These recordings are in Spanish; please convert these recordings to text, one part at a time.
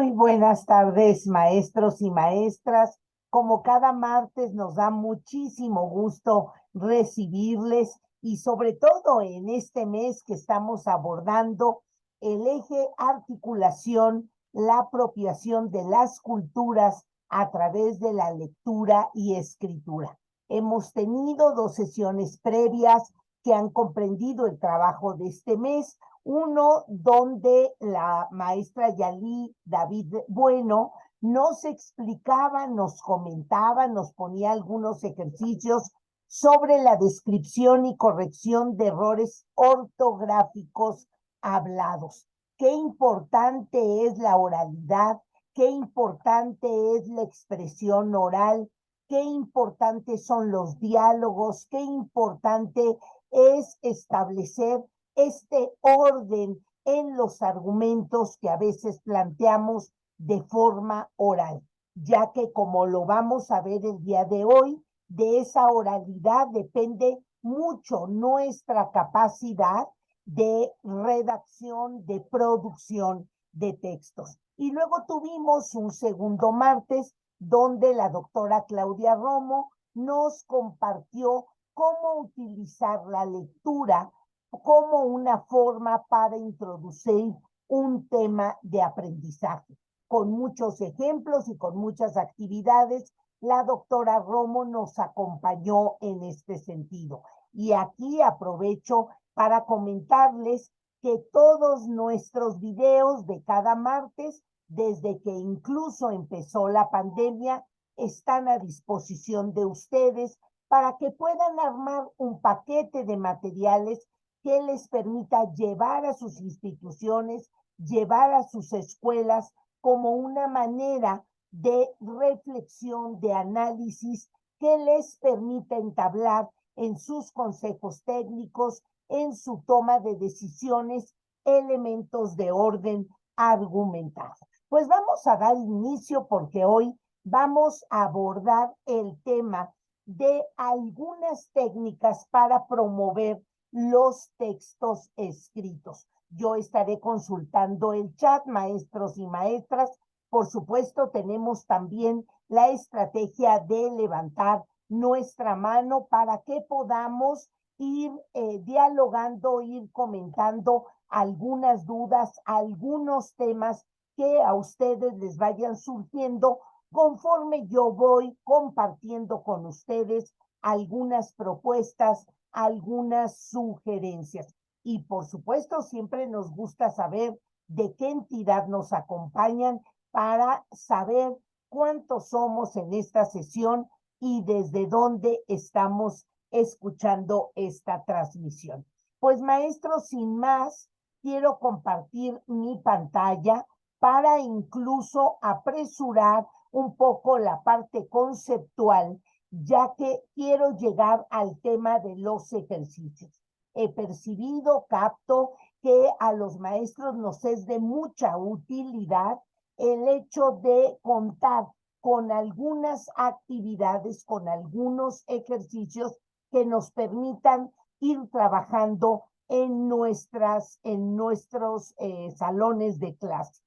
Muy buenas tardes, maestros y maestras. Como cada martes nos da muchísimo gusto recibirles y sobre todo en este mes que estamos abordando el eje articulación, la apropiación de las culturas a través de la lectura y escritura. Hemos tenido 2 sesiones previas que han comprendido el trabajo de este mes. Uno donde la maestra Yalí David Bueno nos explicaba, nos comentaba, nos ponía algunos ejercicios sobre la descripción y corrección de errores ortográficos hablados. Qué importante es la oralidad, qué importante es la expresión oral, qué importantes son los diálogos, qué importante es establecer este orden en los argumentos que a veces planteamos de forma oral, ya que como lo vamos a ver el día de hoy, de esa oralidad depende mucho nuestra capacidad de redacción, de producción de textos. Y luego tuvimos un segundo martes donde la doctora Claudia Romo nos compartió cómo utilizar la lectura como una forma para introducir un tema de aprendizaje. Con muchos ejemplos y con muchas actividades, la doctora Romo nos acompañó en este sentido. Y aquí aprovecho para comentarles que todos nuestros videos de cada martes, desde que incluso empezó la pandemia, están a disposición de ustedes para que puedan armar un paquete de materiales que les permita llevar a sus instituciones, llevar a sus escuelas como una manera de reflexión, de análisis que les permita entablar en sus consejos técnicos, en su toma de decisiones, elementos de orden argumentado. Pues vamos a dar inicio porque hoy vamos a abordar el tema de algunas técnicas para promover los textos escritos. Yo estaré consultando el chat, maestros y maestras. Por supuesto, tenemos también la estrategia de levantar nuestra mano para que podamos ir dialogando, ir comentando algunas dudas, algunos temas que a ustedes les vayan surgiendo conforme yo voy compartiendo con ustedes algunas propuestas, algunas sugerencias. Y por supuesto, siempre nos gusta saber de qué entidad nos acompañan para saber cuántos somos en esta sesión y desde dónde estamos escuchando esta transmisión. Pues maestro, sin más, quiero compartir mi pantalla para incluso apresurar un poco la parte conceptual, ya que quiero llegar al tema de los ejercicios. He percibido, capto, que a los maestros nos es de mucha utilidad el hecho de contar con algunas actividades, con algunos ejercicios que nos permitan ir trabajando en nuestros salones de clase.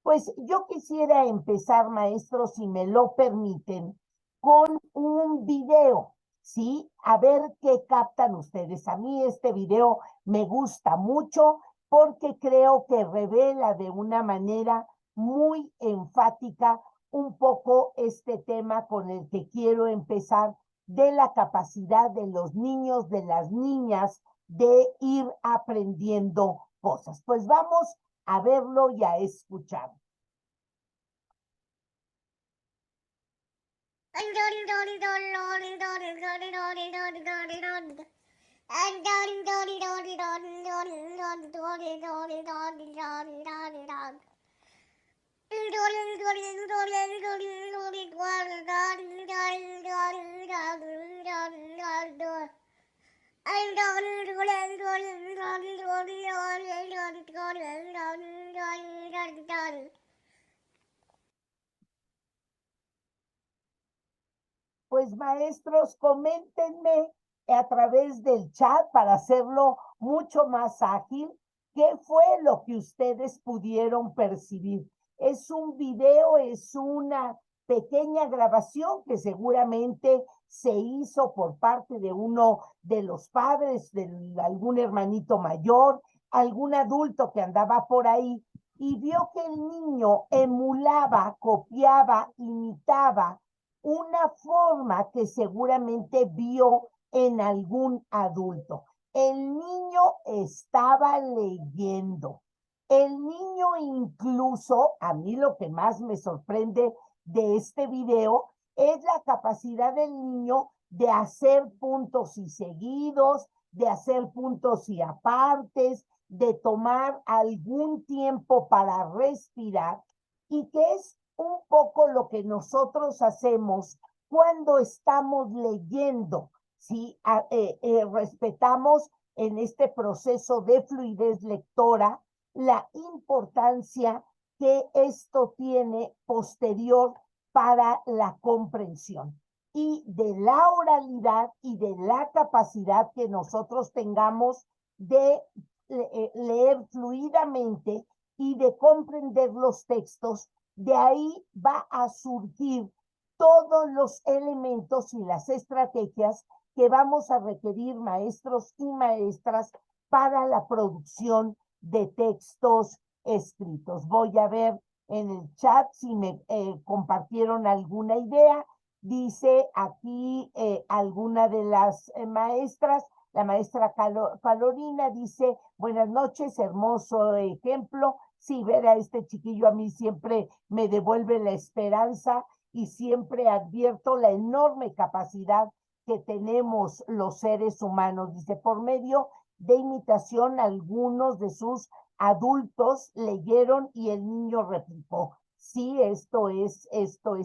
Pues yo quisiera empezar, maestros, si me lo permiten, con un video, ¿sí? A ver qué captan ustedes. A mí este video me gusta mucho porque creo que revela de una manera muy enfática un poco este tema con el que quiero empezar, de la capacidad de los niños, de las niñas, de ir aprendiendo cosas. Pues vamos a verlo y a escuchar. Pues maestros, coméntenme a través del chat para hacerlo mucho más ágil, ¿qué fue lo que ustedes pudieron percibir? Es un video, es una pequeña grabación que seguramente se hizo por parte de uno de los padres, de algún hermanito mayor, algún adulto que andaba por ahí y vio que el niño emulaba, copiaba, imitaba una forma que seguramente vio en algún adulto. El niño estaba leyendo. El niño incluso, a mí lo que más me sorprende de este video es la capacidad del niño de hacer puntos y seguidos, de hacer puntos y apartes, de tomar algún tiempo para respirar, y que es un poco lo que nosotros hacemos cuando estamos leyendo, ¿sí? Respetamos en este proceso de fluidez lectora la importancia que esto tiene posterior para la comprensión y de la oralidad y de la capacidad que nosotros tengamos de leer fluidamente y de comprender los textos. De ahí va a surgir todos los elementos y las estrategias que vamos a requerir maestros y maestras para la producción de textos escritos. Voy a ver en el chat si me compartieron alguna idea. Dice aquí alguna de las maestras, la maestra Carolina dice, buenas noches, hermoso ejemplo. Sí, ver a este chiquillo a mí siempre me devuelve la esperanza y siempre advierto la enorme capacidad que tenemos los seres humanos. Dice, por medio de imitación, algunos de sus adultos leyeron y el niño replicó. Sí, esto es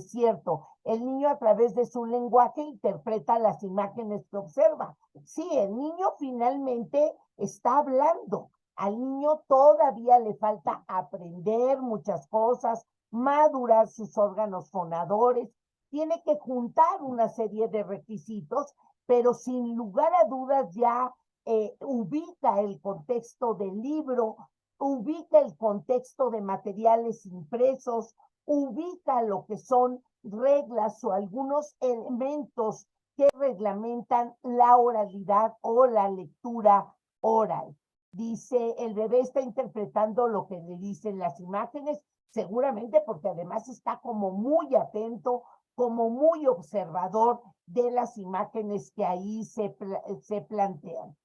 cierto. El niño a través de su lenguaje interpreta las imágenes que observa. Sí, el niño finalmente está hablando. Al niño todavía le falta aprender muchas cosas, madurar sus órganos fonadores, tiene que juntar una serie de requisitos, pero sin lugar a dudas ya ubica el contexto del libro, ubica el contexto de materiales impresos, ubica lo que son reglas o algunos elementos que reglamentan la oralidad o la lectura oral. Dice, el bebé está interpretando lo que le dicen las imágenes, seguramente porque además está como muy atento, como muy observador de las imágenes que ahí se plantean.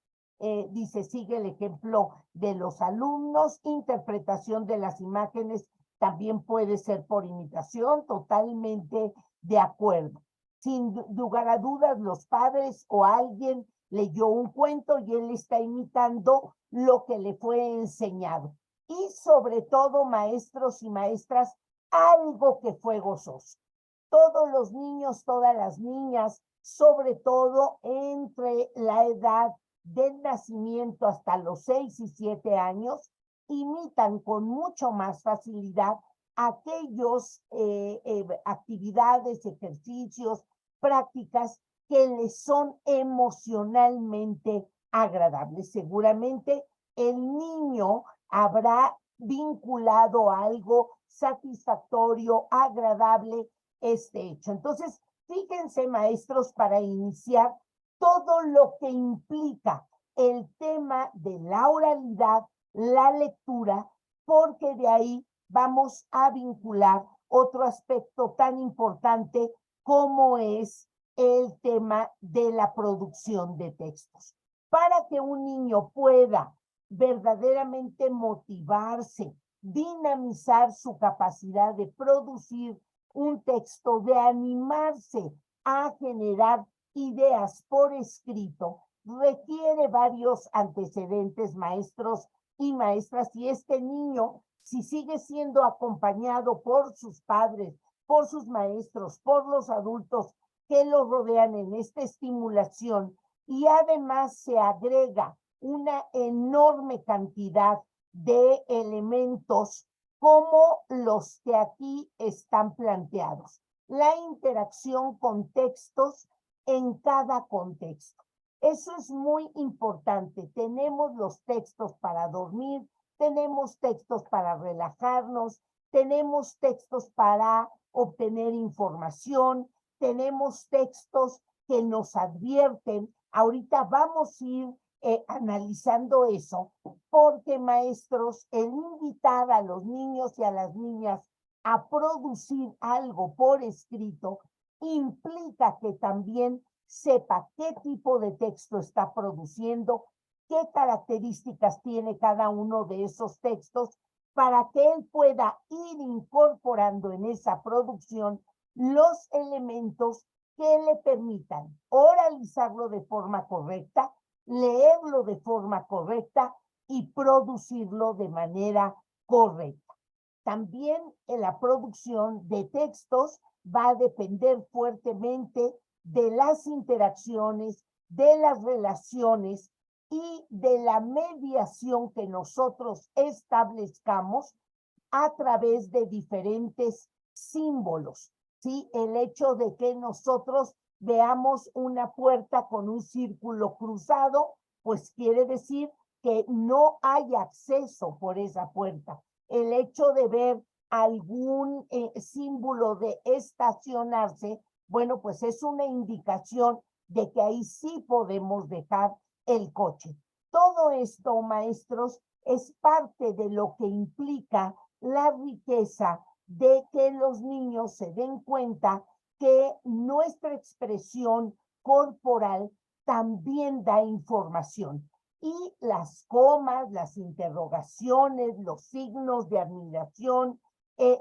Dice, sigue el ejemplo de los alumnos, interpretación de las imágenes también puede ser por imitación, totalmente de acuerdo. Sin lugar a dudas, los padres o alguien leyó un cuento y él está imitando lo que le fue enseñado. Y sobre todo, maestros y maestras, algo que fue gozoso. Todos los niños, todas las niñas, sobre todo entre la edad del nacimiento hasta los 6 y 7 años, imitan con mucho más facilidad aquellos actividades, ejercicios, prácticas que les son emocionalmente agradables. Seguramente el niño habrá vinculado a algo satisfactorio, agradable este hecho. Entonces, fíjense, maestros, para iniciar, todo lo que implica el tema de la oralidad, la lectura, porque de ahí vamos a vincular otro aspecto tan importante como es el tema de la producción de textos. Para que un niño pueda verdaderamente motivarse, dinamizar su capacidad de producir un texto, de animarse a generar ideas por escrito, requiere varios antecedentes, maestros y maestras, y este niño, si sigue siendo acompañado por sus padres, por sus maestros, por los adultos que lo rodean en esta estimulación, y además se agrega una enorme cantidad de elementos como los que aquí están planteados. La interacción con textos en cada contexto. Eso es muy importante. Tenemos los textos para dormir, tenemos textos para relajarnos, tenemos textos para obtener información, tenemos textos que nos advierten. Ahorita vamos a ir analizando eso, porque maestros, el invitar a los niños y a las niñas a producir algo por escrito implica que también sepa qué tipo de texto está produciendo, qué características tiene cada uno de esos textos, para que él pueda ir incorporando en esa producción los elementos que le permitan oralizarlo de forma correcta, leerlo de forma correcta y producirlo de manera correcta. También en la producción de textos va a depender fuertemente de las interacciones, de las relaciones y de la mediación que nosotros establezcamos a través de diferentes símbolos, ¿sí? El hecho de que nosotros veamos una puerta con un círculo cruzado, pues quiere decir que no hay acceso por esa puerta. El hecho de ver algún símbolo de estacionarse, bueno, pues es una indicación de que ahí sí podemos dejar el coche. Todo esto, maestros, es parte de lo que implica la riqueza de que los niños se den cuenta que nuestra expresión corporal también da información. Y las comas, las interrogaciones, los signos de admiración,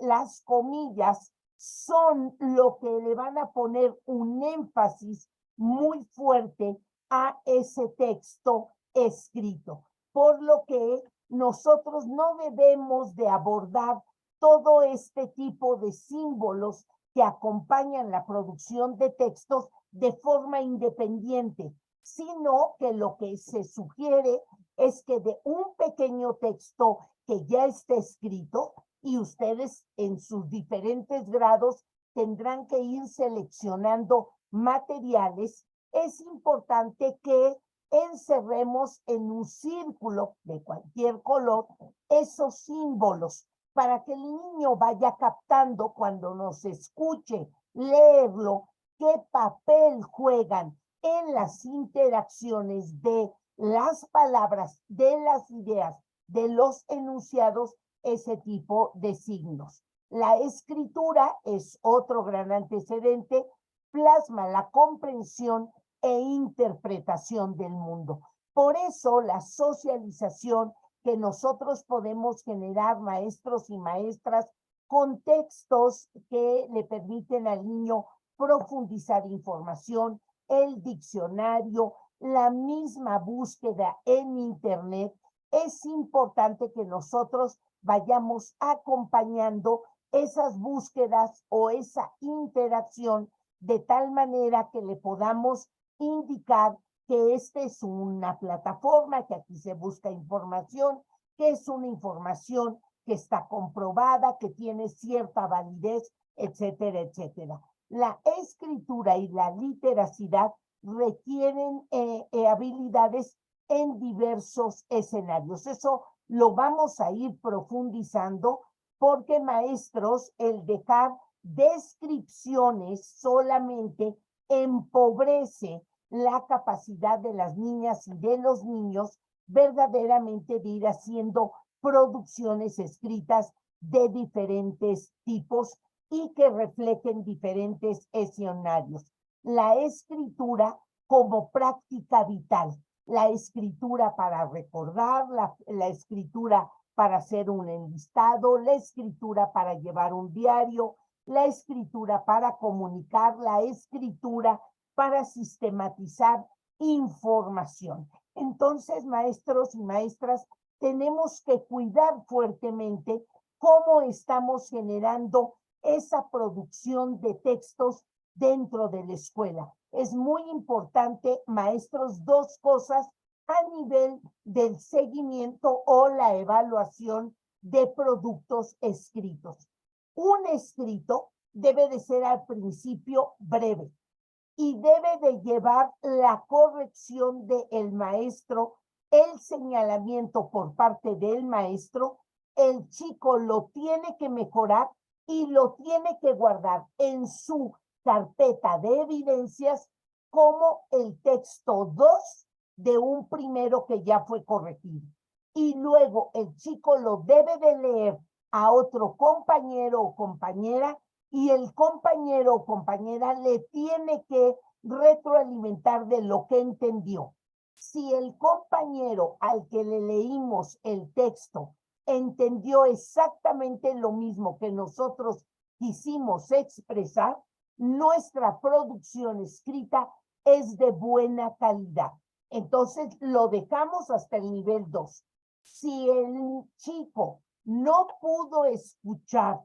las comillas, son lo que le van a poner un énfasis muy fuerte a ese texto escrito. Por lo que nosotros no debemos de abordar todo este tipo de símbolos que acompañan la producción de textos de forma independiente, sino que lo que se sugiere es que de un pequeño texto que ya esté escrito, y ustedes en sus diferentes grados tendrán que ir seleccionando materiales, es importante que encerremos en un círculo de cualquier color esos símbolos para que el niño vaya captando cuando nos escuche leerlo, qué papel juegan en las interacciones de las palabras, de las ideas, de los enunciados, ese tipo de signos. La escritura es otro gran antecedente, plasma la comprensión e interpretación del mundo. Por eso la socialización que nosotros podemos generar, maestros y maestras, con textos que le permiten al niño profundizar información, el diccionario, la misma búsqueda en Internet, es importante que nosotros vayamos acompañando esas búsquedas o esa interacción de tal manera que le podamos indicar que esta es una plataforma, que aquí se busca información, que es una información que está comprobada, que tiene cierta validez, etcétera, etcétera. La escritura y la literacidad requieren habilidades en diversos escenarios. Eso lo vamos a ir profundizando porque, maestros, el dejar descripciones solamente empobrece la capacidad de las niñas y de los niños verdaderamente de ir haciendo producciones escritas de diferentes tipos y que reflejen diferentes escenarios. La escritura como práctica vital, la escritura para recordar, la escritura para hacer un enlistado, la escritura para llevar un diario, la escritura para comunicar, la escritura para sistematizar información. Entonces, maestros y maestras, tenemos que cuidar fuertemente cómo estamos generando esa producción de textos dentro de la escuela. Es muy importante, maestros, dos cosas a nivel del seguimiento o la evaluación de productos escritos. Un escrito debe de ser al principio breve y debe de llevar la corrección del maestro, el señalamiento por parte del maestro el chico lo tiene que mejorar y lo tiene que guardar en su carpeta de evidencias como el texto 2 de un primero que ya fue corregido. Y luego el chico lo debe de leer a otro compañero o compañera y el compañero o compañera le tiene que retroalimentar de lo que entendió. Si el compañero al que le leímos el texto entendió exactamente lo mismo que nosotros quisimos expresar, nuestra producción escrita es de buena calidad. Entonces lo dejamos hasta el nivel 2. Si el chico no pudo escuchar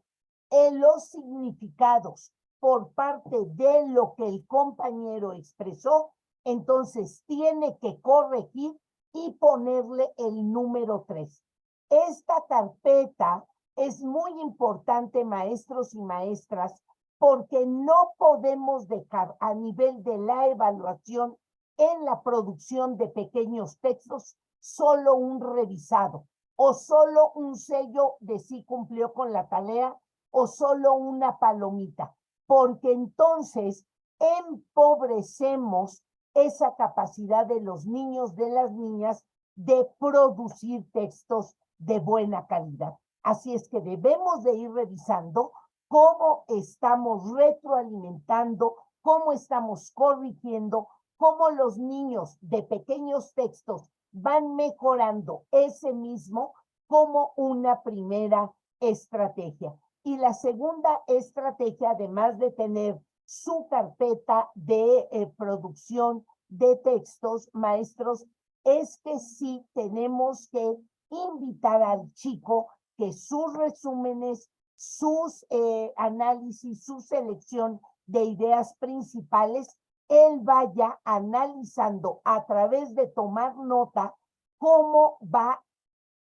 los significados por parte de lo que el compañero expresó, entonces tiene que corregir y ponerle el número 3. Esta carpeta es muy importante, maestros y maestras, porque no podemos dejar a nivel de la evaluación en la producción de pequeños textos solo un revisado o solo un sello de sí cumplió con la tarea o solo una palomita, porque entonces empobrecemos esa capacidad de los niños, de las niñas, de producir textos de buena calidad. Así es que debemos de ir revisando cómo estamos retroalimentando, cómo estamos corrigiendo, cómo los niños de pequeños textos van mejorando ese mismo como una primera estrategia. Y la segunda estrategia, además de tener su carpeta de producción de textos, maestros, es que sí tenemos que invitar al chico que sus resúmenes, sus análisis, su selección de ideas principales, él vaya analizando a través de tomar nota cómo va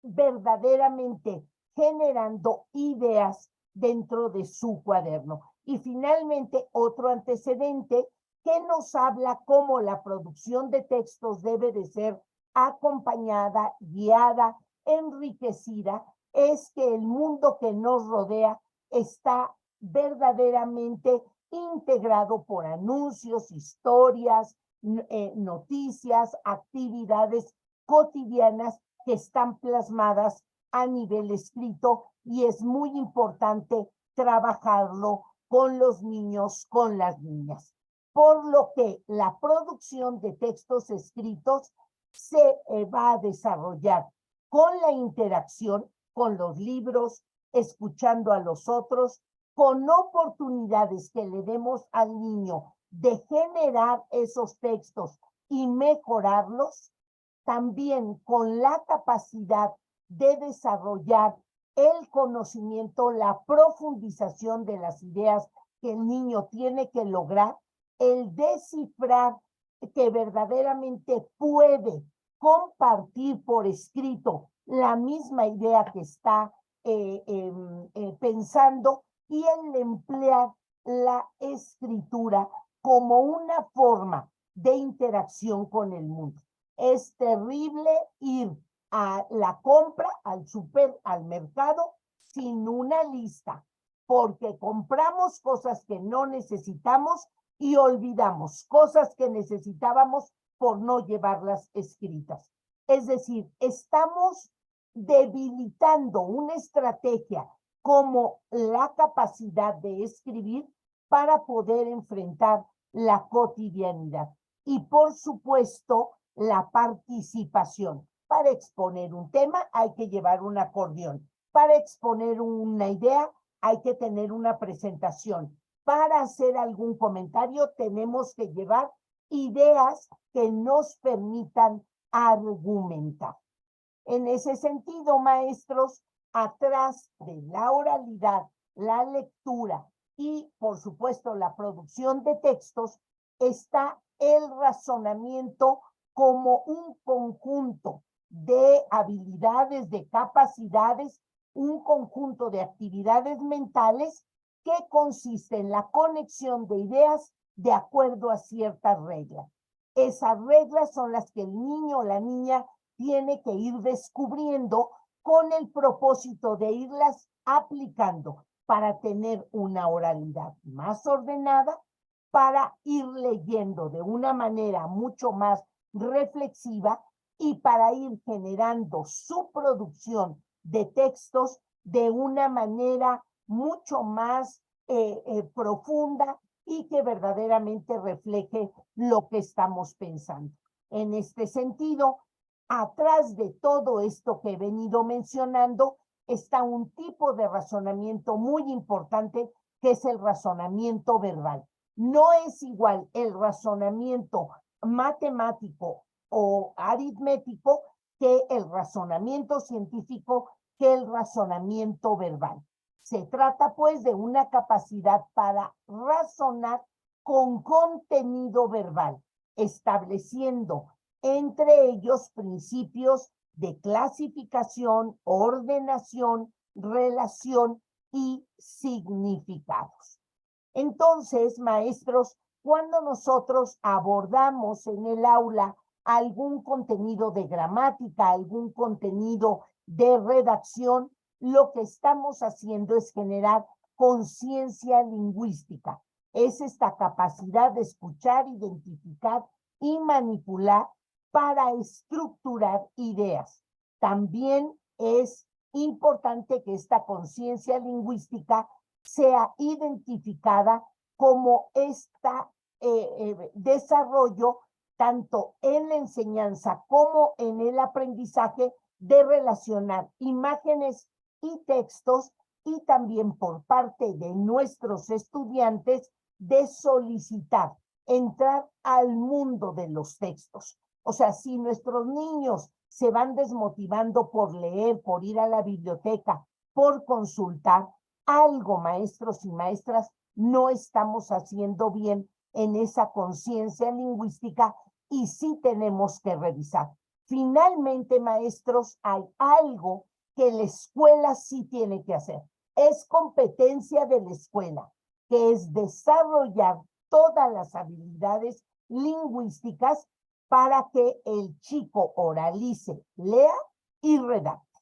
verdaderamente generando ideas dentro de su cuaderno. Y finalmente, otro antecedente que nos habla cómo la producción de textos debe de ser acompañada, guiada, enriquecida, es que el mundo que nos rodea está verdaderamente integrado por anuncios, historias, noticias, actividades cotidianas que están plasmadas a nivel escrito y es muy importante trabajarlo con los niños, con las niñas. Por lo que la producción de textos escritos se va a desarrollar con la interacción con los libros, escuchando a los otros, con oportunidades que le demos al niño de generar esos textos y mejorarlos, también con la capacidad de desarrollar el conocimiento, la profundización de las ideas que el niño tiene que lograr, el descifrar que verdaderamente puede compartir por escrito la misma idea que está pensando y el emplear la escritura como una forma de interacción con el mundo. Es terrible ir a la compra, al súper, al mercado, sin una lista, porque compramos cosas que no necesitamos y olvidamos cosas que necesitábamos por no llevarlas escritas. Es decir, estamos debilitando una estrategia como la capacidad de escribir para poder enfrentar la cotidianidad. Y por supuesto, la participación. Para exponer un tema hay que llevar un acordeón. Para exponer una idea hay que tener una presentación. Para hacer algún comentario tenemos que llevar ideas que nos permitan argumentar. En ese sentido, maestros, atrás de la oralidad, la lectura y, por supuesto, la producción de textos, está el razonamiento como un conjunto de habilidades, de capacidades, un conjunto de actividades mentales que consiste en la conexión de ideas de acuerdo a ciertas reglas. Esas reglas son las que el niño o la niña tiene que ir descubriendo con el propósito de irlas aplicando para tener una oralidad más ordenada, para ir leyendo de una manera mucho más reflexiva y para ir generando su producción de textos de una manera mucho más profunda y que verdaderamente refleje lo que estamos pensando. En este sentido, atrás de todo esto que he venido mencionando, está un tipo de razonamiento muy importante que es el razonamiento verbal. No es igual el razonamiento matemático o aritmético que el razonamiento científico, que el razonamiento verbal. Se trata pues de una capacidad para razonar con contenido verbal, estableciendo entre ellos principios de clasificación, ordenación, relación y significados. Entonces, maestros, cuando nosotros abordamos en el aula algún contenido de gramática, algún contenido de redacción, lo que estamos haciendo es generar conciencia lingüística. Es esta capacidad de escuchar, identificar y manipular para estructurar ideas. También es importante que esta conciencia lingüística sea identificada como desarrollo tanto en la enseñanza como en el aprendizaje de relacionar imágenes y textos y también por parte de nuestros estudiantes de solicitar entrar al mundo de los textos. O sea, si nuestros niños se van desmotivando por leer, por ir a la biblioteca, por consultar, algo, maestros y maestras, no estamos haciendo bien en esa conciencia lingüística y sí tenemos que revisar. Finalmente, maestros, hay algo que la escuela sí tiene que hacer. Es competencia de la escuela, que es desarrollar todas las habilidades lingüísticas para que el chico oralice, lea y redacte.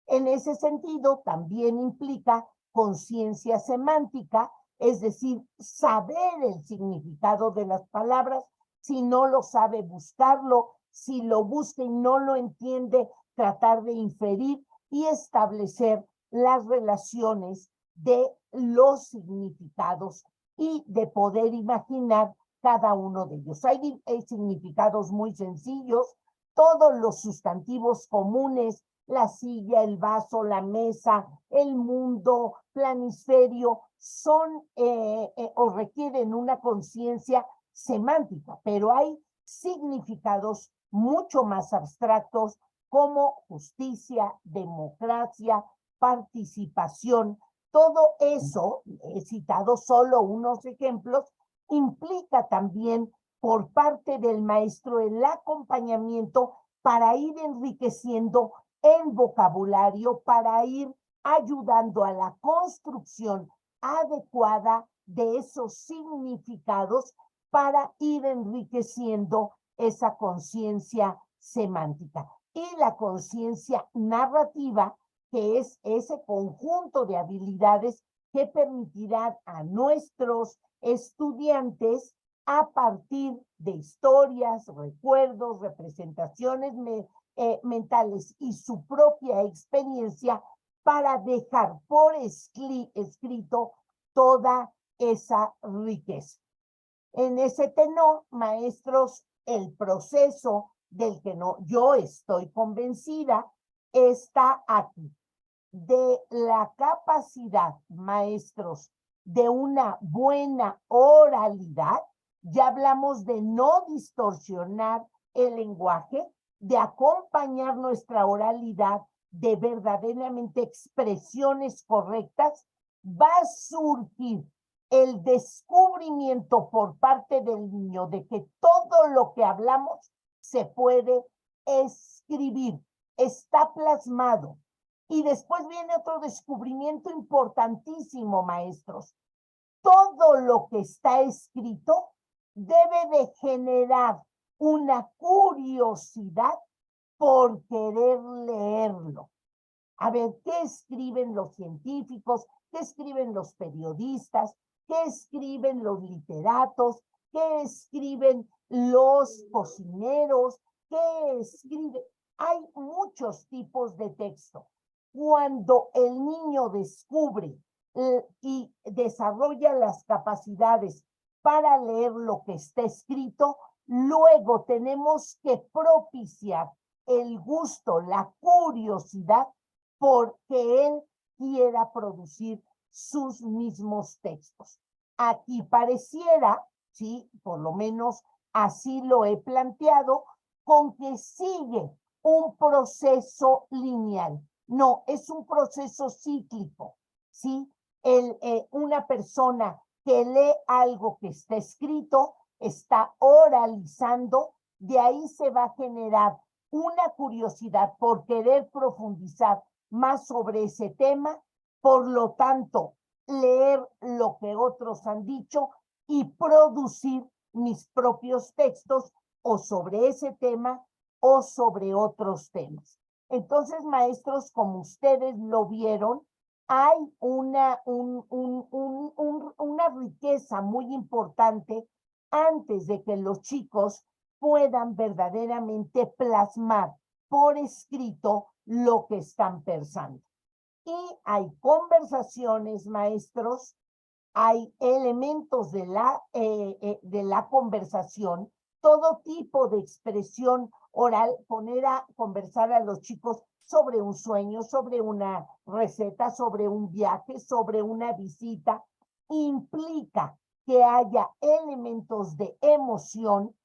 En ese sentido, también implica conciencia semántica, es decir, saber el significado de las palabras. Si no lo sabe, buscarlo. Si lo busca y no lo entiende, tratar de inferir y establecer las relaciones de los significados y de poder imaginar cada uno de ellos. Hay significados muy sencillos, todos los sustantivos comunes, la silla, el vaso, la mesa, el mundo, planisferio, son o requieren una conciencia semántica, pero hay significados mucho más abstractos como justicia, democracia, participación. Todo eso, he citado solo unos ejemplos, implica también por parte del maestro el acompañamiento para ir enriqueciendo el vocabulario, para ir ayudando a la construcción adecuada de esos significados para ir enriqueciendo esa conciencia semántica. Y la conciencia narrativa, que es ese conjunto de habilidades que permitirán a nuestros estudiantes a partir de historias, recuerdos, representaciones mentales y su propia experiencia para dejar por escrito toda esa riqueza. En ese tenor, maestros, el proceso del que yo estoy convencida está aquí, de la capacidad, maestros, de una buena oralidad. Ya hablamos de no distorsionar el lenguaje, de acompañar nuestra oralidad de verdaderamente expresiones correctas. Va a surgir el descubrimiento por parte del niño de que todo lo que hablamos se puede escribir, está plasmado. Y después viene otro descubrimiento importantísimo, maestros. Todo lo que está escrito debe de generar una curiosidad por querer leerlo. A ver, ¿qué escriben los científicos? ¿Qué escriben los periodistas? ¿Qué escriben los literatos? ¿Qué escriben los cocineros? ¿Qué escriben? Hay muchos tipos de texto. Cuando el niño descubre y desarrolla las capacidades para leer lo que está escrito, luego tenemos que propiciar el gusto, la curiosidad, porque él quiera producir sus mismos textos. Aquí pareciera, sí, por lo menos así lo he planteado, con que sigue un proceso lineal. No, es un proceso cíclico, ¿sí? Una persona que lee algo que está escrito, está oralizando, de ahí se va a generar una curiosidad por querer profundizar más sobre ese tema, por lo tanto, leer lo que otros han dicho y producir mis propios textos o sobre ese tema o sobre otros temas. Entonces, maestros, como ustedes lo vieron, hay una riqueza muy importante antes de que los chicos puedan verdaderamente plasmar por escrito lo que están pensando. Y hay conversaciones, maestros, hay elementos de la conversación, todo tipo de expresión oral, poner a conversar a los chicos sobre un sueño, sobre una receta, sobre un viaje, sobre una visita, implica que haya elementos de emoción,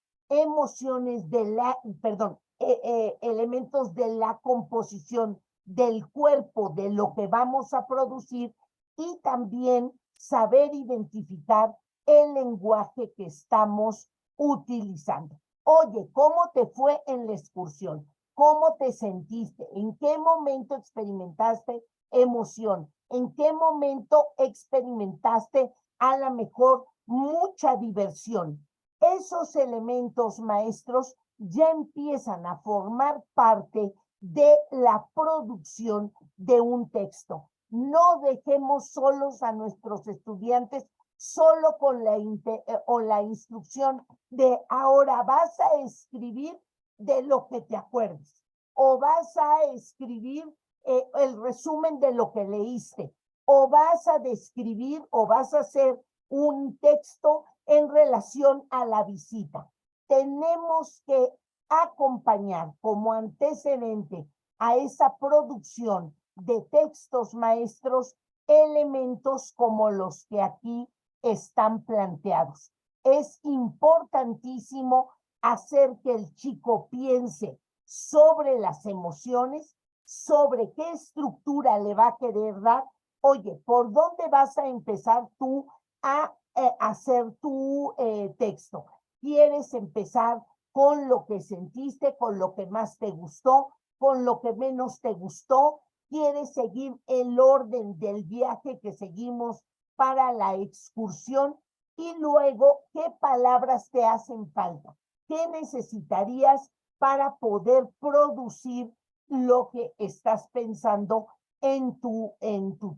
elementos de la composición del cuerpo de lo que vamos a producir y también saber identificar el lenguaje que estamos utilizando. Oye, ¿cómo te fue en la excursión? ¿Cómo te sentiste? ¿En qué momento experimentaste emoción? ¿En qué momento experimentaste a lo mejor mucha diversión? Esos elementos, maestros, ya empiezan a formar parte de la producción de un texto. No dejemos solos a nuestros estudiantes solo con la instrucción de ahora vas a escribir de lo que te acuerdes o vas a escribir el resumen de lo que leíste o vas a describir o vas a hacer un texto en relación a la visita. Tenemos que acompañar como antecedente a esa producción de textos, maestros, elementos como los que aquí están planteados. Es importantísimo hacer que el chico piense sobre las emociones, sobre qué estructura le va a querer dar. Oye, ¿por dónde vas a empezar tú a hacer tu texto? ¿Quieres empezar con lo que sentiste, con lo que más te gustó, con lo que menos te gustó? ¿Quieres seguir el orden del viaje que seguimos para la excursión? Y luego, ¿qué palabras te hacen falta? ¿Qué necesitarías para poder producir lo que estás pensando en tu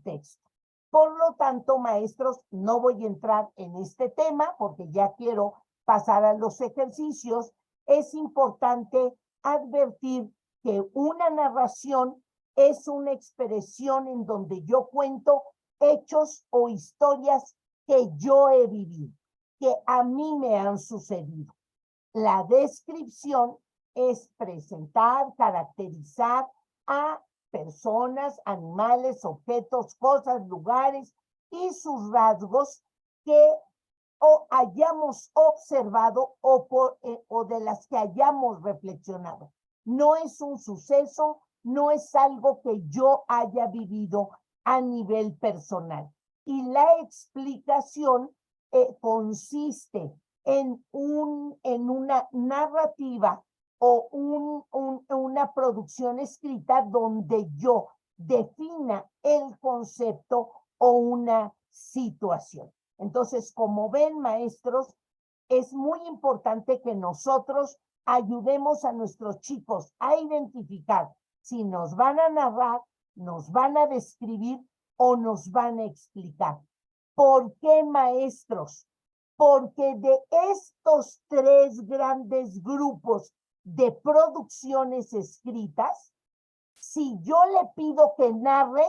texto? Por lo tanto, maestros, no voy a entrar en este tema porque ya quiero pasar a los ejercicios. Es importante advertir que una narración es una expresión en donde yo cuento hechos o historias que yo he vivido, que a mí me han sucedido. La descripción es presentar, caracterizar a personas, animales, objetos, cosas, lugares y sus rasgos que hayamos observado o de las que hayamos reflexionado. No es un suceso, no es algo que yo haya vivido a nivel personal. Y la explicación consiste en una narrativa o una producción escrita donde yo defina el concepto o una situación. Entonces, como ven, maestros, es muy importante que nosotros ayudemos a nuestros chicos a identificar si nos van a narrar ¿Nos van a describir o nos van a explicar? ¿Por qué, maestros? Porque de estos tres grandes grupos de producciones escritas, si yo le pido que narre,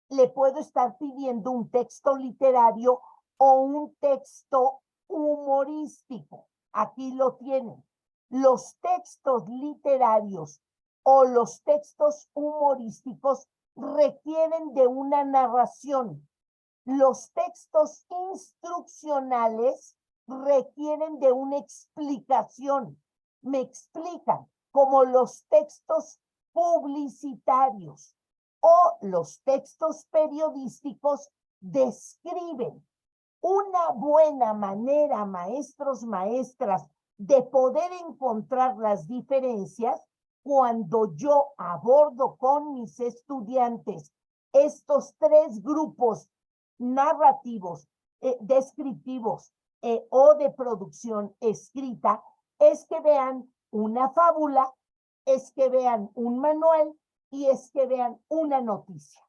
le puedo estar pidiendo un texto literario o un texto humorístico. Aquí lo tienen. Los textos literarios o los textos humorísticos requieren de una narración. Los textos instruccionales requieren de una explicación. Me explican, como los textos publicitarios o los textos periodísticos describen. Una buena manera, maestros, maestras, de poder encontrar las diferencias cuando yo abordo con mis estudiantes estos tres grupos narrativos, descriptivos o de producción escrita, es que vean una fábula, es que vean un manual y es que vean una noticia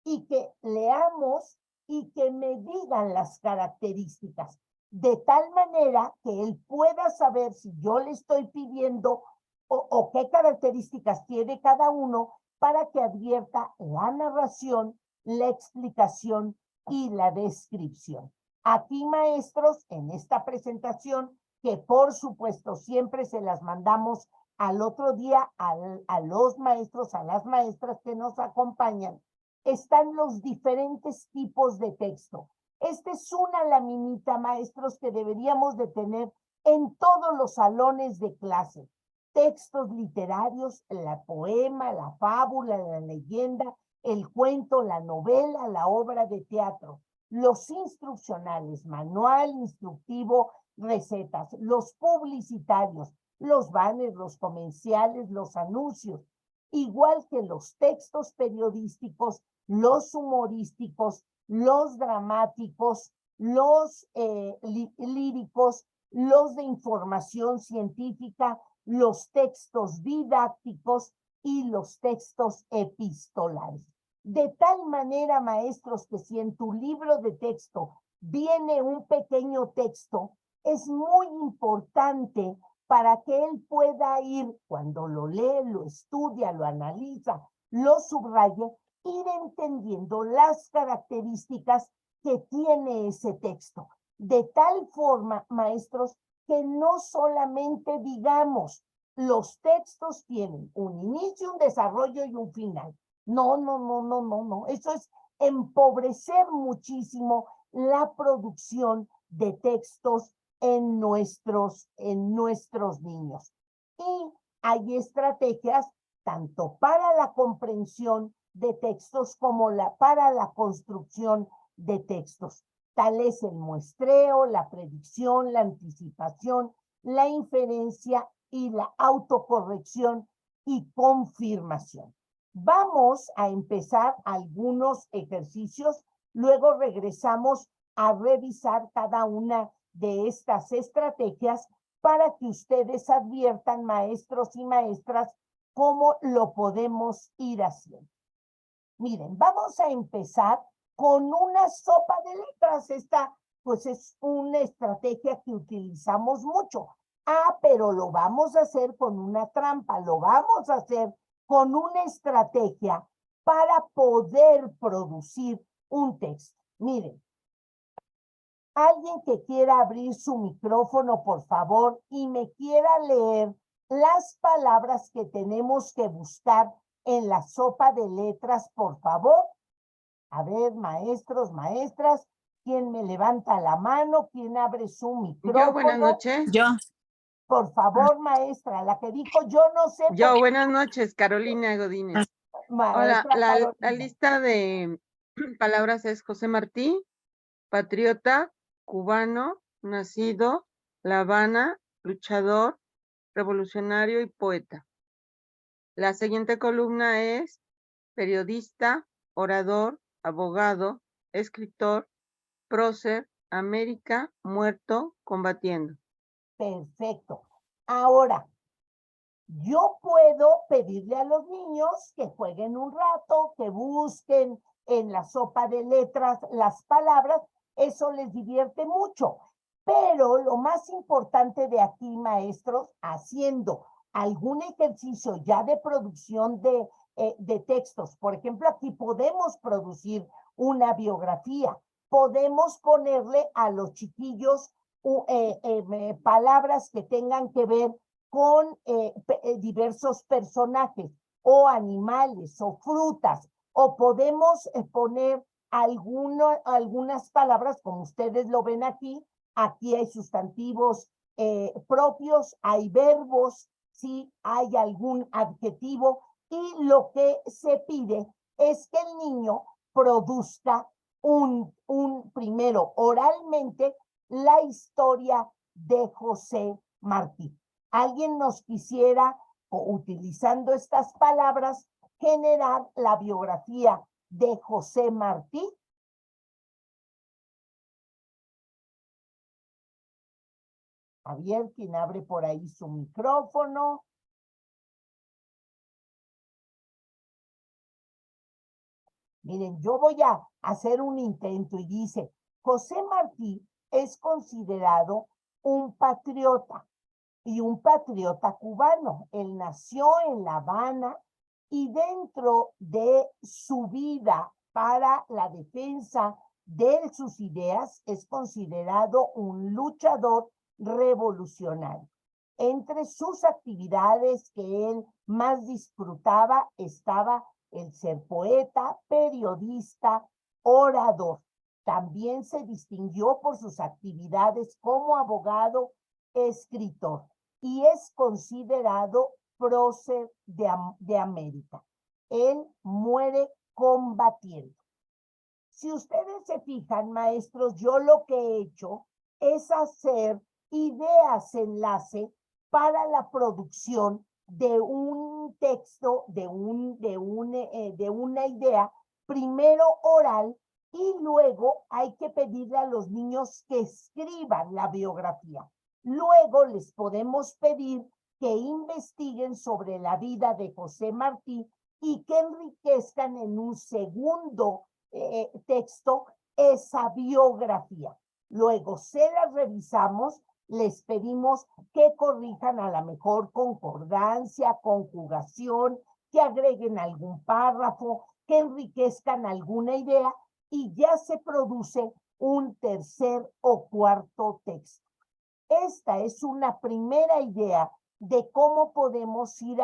y que leamos y que me digan las características, de tal manera que él pueda saber si yo le estoy pidiendo o qué características tiene cada uno para que advierta la narración, la explicación y la descripción. Aquí, maestros, en esta presentación, que por supuesto siempre se las mandamos al otro día a los maestros, a las maestras que nos acompañan, están los diferentes tipos de texto. Esta es una laminita, maestros, que deberíamos de tener en todos los salones de clase. Textos literarios, la poema, la fábula, la leyenda, el cuento, la novela, la obra de teatro. Los instruccionales, manual instructivo, recetas. Los publicitarios, los banners, los comerciales, los anuncios. Igual que los textos periodísticos, los humorísticos, los dramáticos, los líricos, los de información científica, los textos didácticos y los textos epistolares. De tal manera, maestros, que si en tu libro de texto viene un pequeño texto, es muy importante para que él pueda ir, cuando lo lee, lo estudia, lo analiza, lo subraye, ir entendiendo las características que tiene ese texto. De tal forma, maestros, que no solamente digamos, los textos tienen un inicio, un desarrollo y un final. No. Eso es empobrecer muchísimo la producción de textos en nuestros niños. Y hay estrategias tanto para la comprensión de textos como para la construcción de textos. Tal es el muestreo, la predicción, la anticipación, la inferencia y la autocorrección y confirmación. Vamos a empezar algunos ejercicios, luego regresamos a revisar cada una de estas estrategias para que ustedes adviertan, maestros y maestras, cómo lo podemos ir haciendo. Miren, vamos a empezar con una sopa de letras. Esta, pues, es una estrategia que utilizamos mucho. Pero lo vamos a hacer con una trampa, lo vamos a hacer con una estrategia para poder producir un texto. Miren, alguien que quiera abrir su micrófono, por favor, y me quiera leer las palabras que tenemos que buscar en la sopa de letras, por favor. A ver, maestros, maestras, ¿quién me levanta la mano? ¿Quién abre su micrófono? Yo, buenas noches. Yo. Por favor, maestra, la que dijo yo no sé. Yo, buenas noches, Carolina Godínez. Hola, la lista de palabras es José Martí, patriota, cubano, nacido, La Habana, luchador, revolucionario y poeta. La siguiente columna es periodista, orador, abogado, escritor, prócer, América, muerto, combatiendo. Perfecto. Ahora, Yo puedo pedirle a los niños que jueguen un rato, que busquen en la sopa de letras las palabras, eso les divierte mucho. Pero lo más importante de aquí, maestros, haciendo algún ejercicio ya de producción de textos, por ejemplo, aquí podemos producir una biografía, podemos ponerle a los chiquillos palabras que tengan que ver con diversos personajes o animales o frutas, o podemos poner algunas palabras, como ustedes lo ven aquí. Aquí hay sustantivos propios, hay verbos, sí, hay algún adjetivo, y lo que se pide es que el niño produzca primero oralmente la historia de José Martí. ¿Alguien nos quisiera, utilizando estas palabras, generar la biografía de José Martí? Javier, quien abre por ahí su micrófono. Miren, yo voy a hacer un intento y dice, José Martí es considerado un patriota y un patriota cubano. Él nació en La Habana y dentro de su vida para la defensa de sus ideas es considerado un luchador revolucionario. Entre sus actividades que él más disfrutaba estaba el ser poeta, periodista, orador. También se distinguió por sus actividades como abogado, escritor, y es considerado prócer de América. Él muere combatiendo. Si ustedes se fijan, maestros, yo lo que he hecho es hacer ideas enlace para la producción de un texto, de una idea, primero oral, y luego hay que pedirle a los niños que escriban la biografía. Luego les podemos pedir que investiguen sobre la vida de José Martí y que enriquezcan en un segundo texto esa biografía. Luego se las revisamos, les pedimos que corrijan a la mejor concordancia, conjugación, que agreguen algún párrafo, que enriquezcan alguna idea, y ya se produce un tercer o cuarto texto. Esta es una primera idea de cómo podemos ir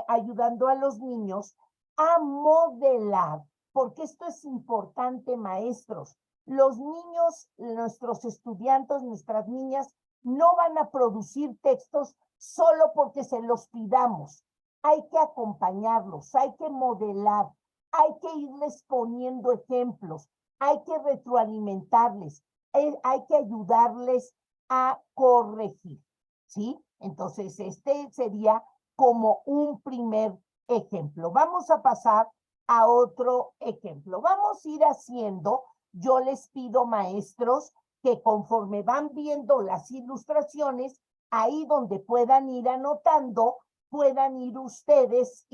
ayudando a los niños a modelar, porque esto es importante, maestros. Los niños, nuestros estudiantes, nuestras niñas, no van a producir textos solo porque se los pidamos. Hay que acompañarlos, hay que modelar, hay que irles poniendo ejemplos, hay que retroalimentarles, hay que ayudarles a corregir, ¿sí? Entonces, este sería como un primer ejemplo. Vamos a pasar a otro ejemplo. Vamos a ir haciendo, yo les pido, maestros, que conforme van viendo las ilustraciones, ahí donde puedan ir anotando, puedan ir ustedes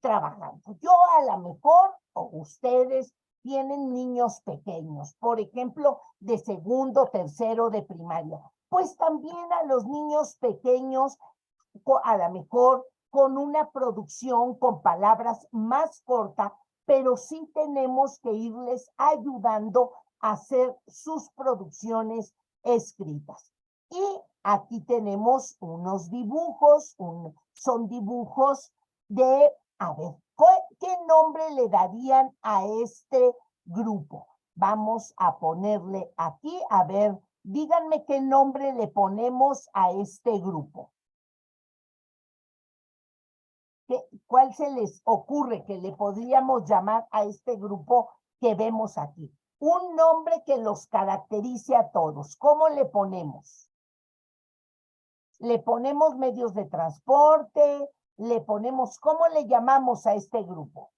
trabajando. Yo a lo mejor, o ustedes, tienen niños pequeños, por ejemplo, de segundo, tercero de primaria. Pues también a los niños pequeños, a lo mejor con una producción con palabras más corta, pero sí tenemos que irles ayudando a hacer sus producciones escritas. Y aquí tenemos unos dibujos, son dibujos de, a ver, ¿qué nombre le darían a este grupo? Vamos a ponerle aquí, a ver, díganme qué nombre le ponemos a este grupo. ¿Cuál se les ocurre que le podríamos llamar a este grupo que vemos aquí? Un nombre que los caracterice a todos. ¿Cómo le ponemos? ¿Le ponemos medios de transporte? ¿Le ponemos, cómo le llamamos a este grupo?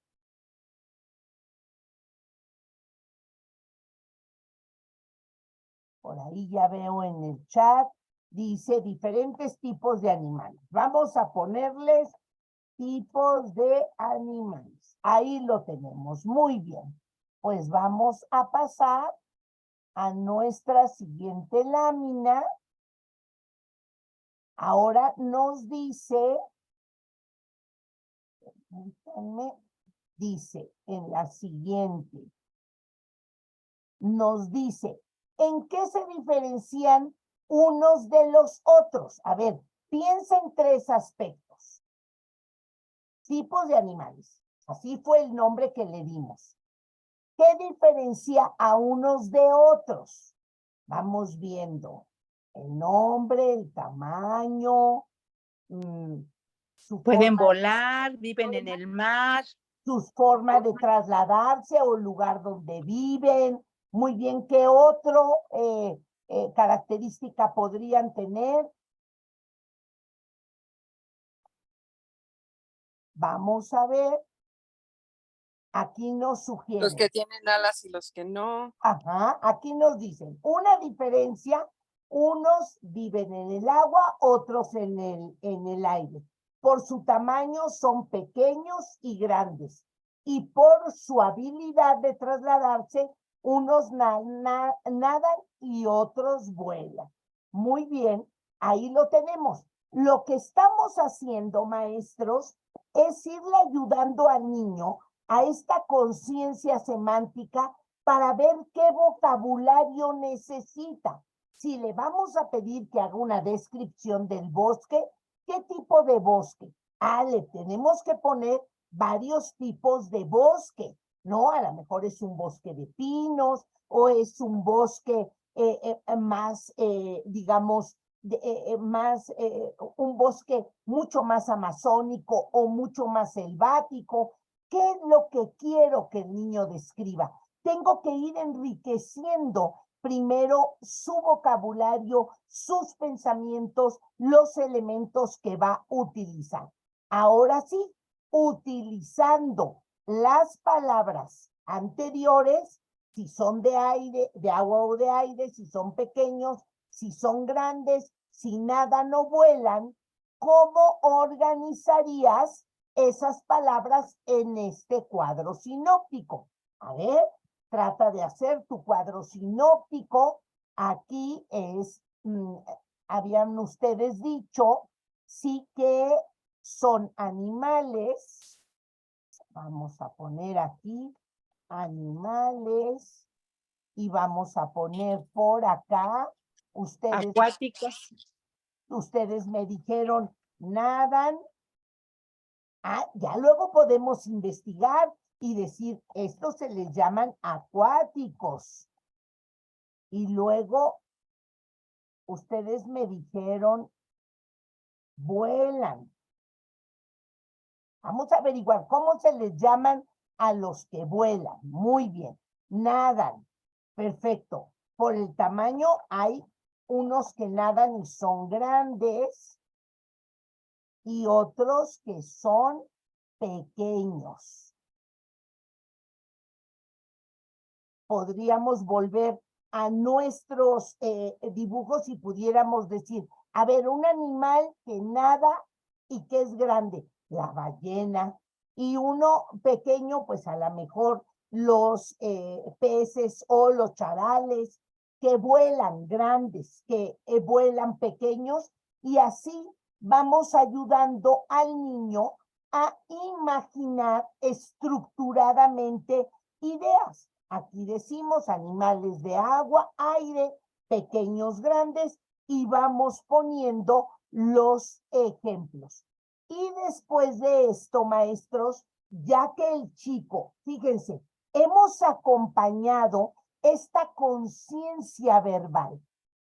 Por ahí ya veo en el chat Dice diferentes tipos de animales. Vamos a ponerles tipos de animales. Ahí lo tenemos. Muy bien. Pues vamos a pasar a nuestra siguiente lámina. Ahora nos dice, dice en la siguiente, nos dice, ¿en qué se diferencian unos de los otros? A ver, piensa en 3 aspectos. Tipos de animales. Así fue el nombre que le dimos. ¿Qué diferencia a unos de otros? Vamos viendo el nombre, el tamaño, pueden volar, viven en el mar, sus formas de trasladarse o el lugar donde viven. Muy bien, ¿qué otro característica podrían tener? Vamos a ver. Aquí nos sugieren. Los que tienen alas y los que no. Ajá, aquí nos dicen una diferencia, unos viven en el agua, otros en el aire. Por su tamaño son pequeños y grandes. Y por su habilidad de trasladarse, unos nadan y otros vuelan. Muy bien, ahí lo tenemos. Lo que estamos haciendo, maestros, es irle ayudando al niño a esta conciencia semántica para ver qué vocabulario necesita. Si le vamos a pedir que haga una descripción del bosque, ¿qué tipo de bosque? Le tenemos que poner varios tipos de bosque, ¿no? A lo mejor es un bosque de pinos o es un bosque más, digamos, un bosque mucho más amazónico o mucho más selvático. ¿Qué es lo que quiero que el niño describa? Tengo que ir enriqueciendo primero su vocabulario, sus pensamientos, los elementos que va a utilizar. Ahora sí, utilizando las palabras anteriores, si son de aire, de agua o de aire, si son pequeños, si son grandes, si nadan o vuelan, ¿cómo organizarías esas palabras en este cuadro sinóptico? A ver, trata de hacer tu cuadro sinóptico. Aquí es, habían ustedes dicho, sí que son animales. Vamos a poner aquí animales y vamos a poner por acá, acuáticos. Ustedes me dijeron, nadan. Ya luego podemos investigar y decir, estos se les llaman acuáticos. Y luego, ustedes me dijeron, vuelan. Vamos a averiguar cómo se les llaman a los que vuelan. Muy bien. Nadan. Perfecto. Por el tamaño hay unos que nadan y son grandes y otros que son pequeños. Podríamos volver a nuestros dibujos y pudiéramos decir, a ver, un animal que nada y que es grande, la ballena, y uno pequeño, pues a lo mejor los peces o los charales, que vuelan grandes, que vuelan pequeños, y así vamos ayudando al niño a imaginar estructuradamente ideas. Aquí decimos animales de agua, aire, pequeños, grandes, y vamos poniendo los ejemplos. Y después de esto, maestros, ya que el chico, fíjense, hemos acompañado esta conciencia verbal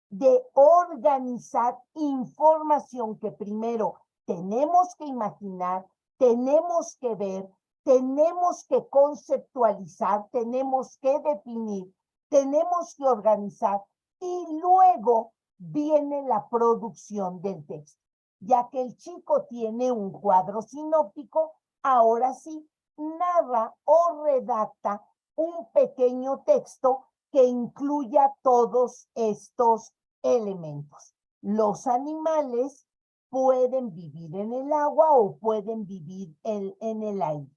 de organizar información que primero tenemos que imaginar, tenemos que ver, tenemos que conceptualizar, tenemos que definir, tenemos que organizar y luego viene la producción del texto. Ya que el chico tiene un cuadro sinóptico, ahora sí narra o redacta un pequeño texto que incluya todos estos elementos. Los animales pueden vivir en el agua o pueden vivir en el aire.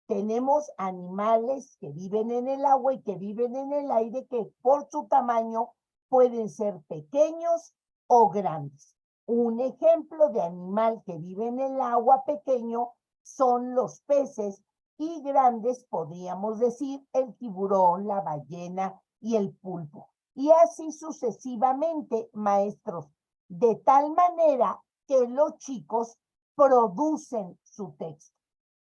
Tenemos animales que viven en el agua y que viven en el aire que por su tamaño pueden ser pequeños o grandes. Un ejemplo de animal que vive en el agua pequeño son los peces y grandes podríamos decir el tiburón, la ballena y el pulpo. Y así sucesivamente, maestros, de tal manera que los chicos producen su texto.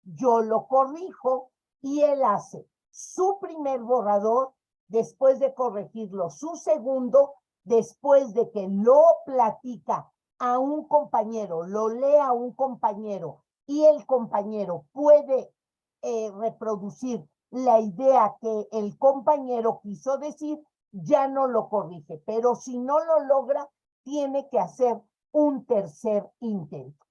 Yo lo corrijo y él hace su primer borrador, después de corregirlo, su segundo, después de que lo platica a un compañero, lo lee a un compañero y el compañero puede reproducir la idea que el compañero quiso decir, ya no lo corrige, pero si no lo logra, tiene que hacer un tercer intento.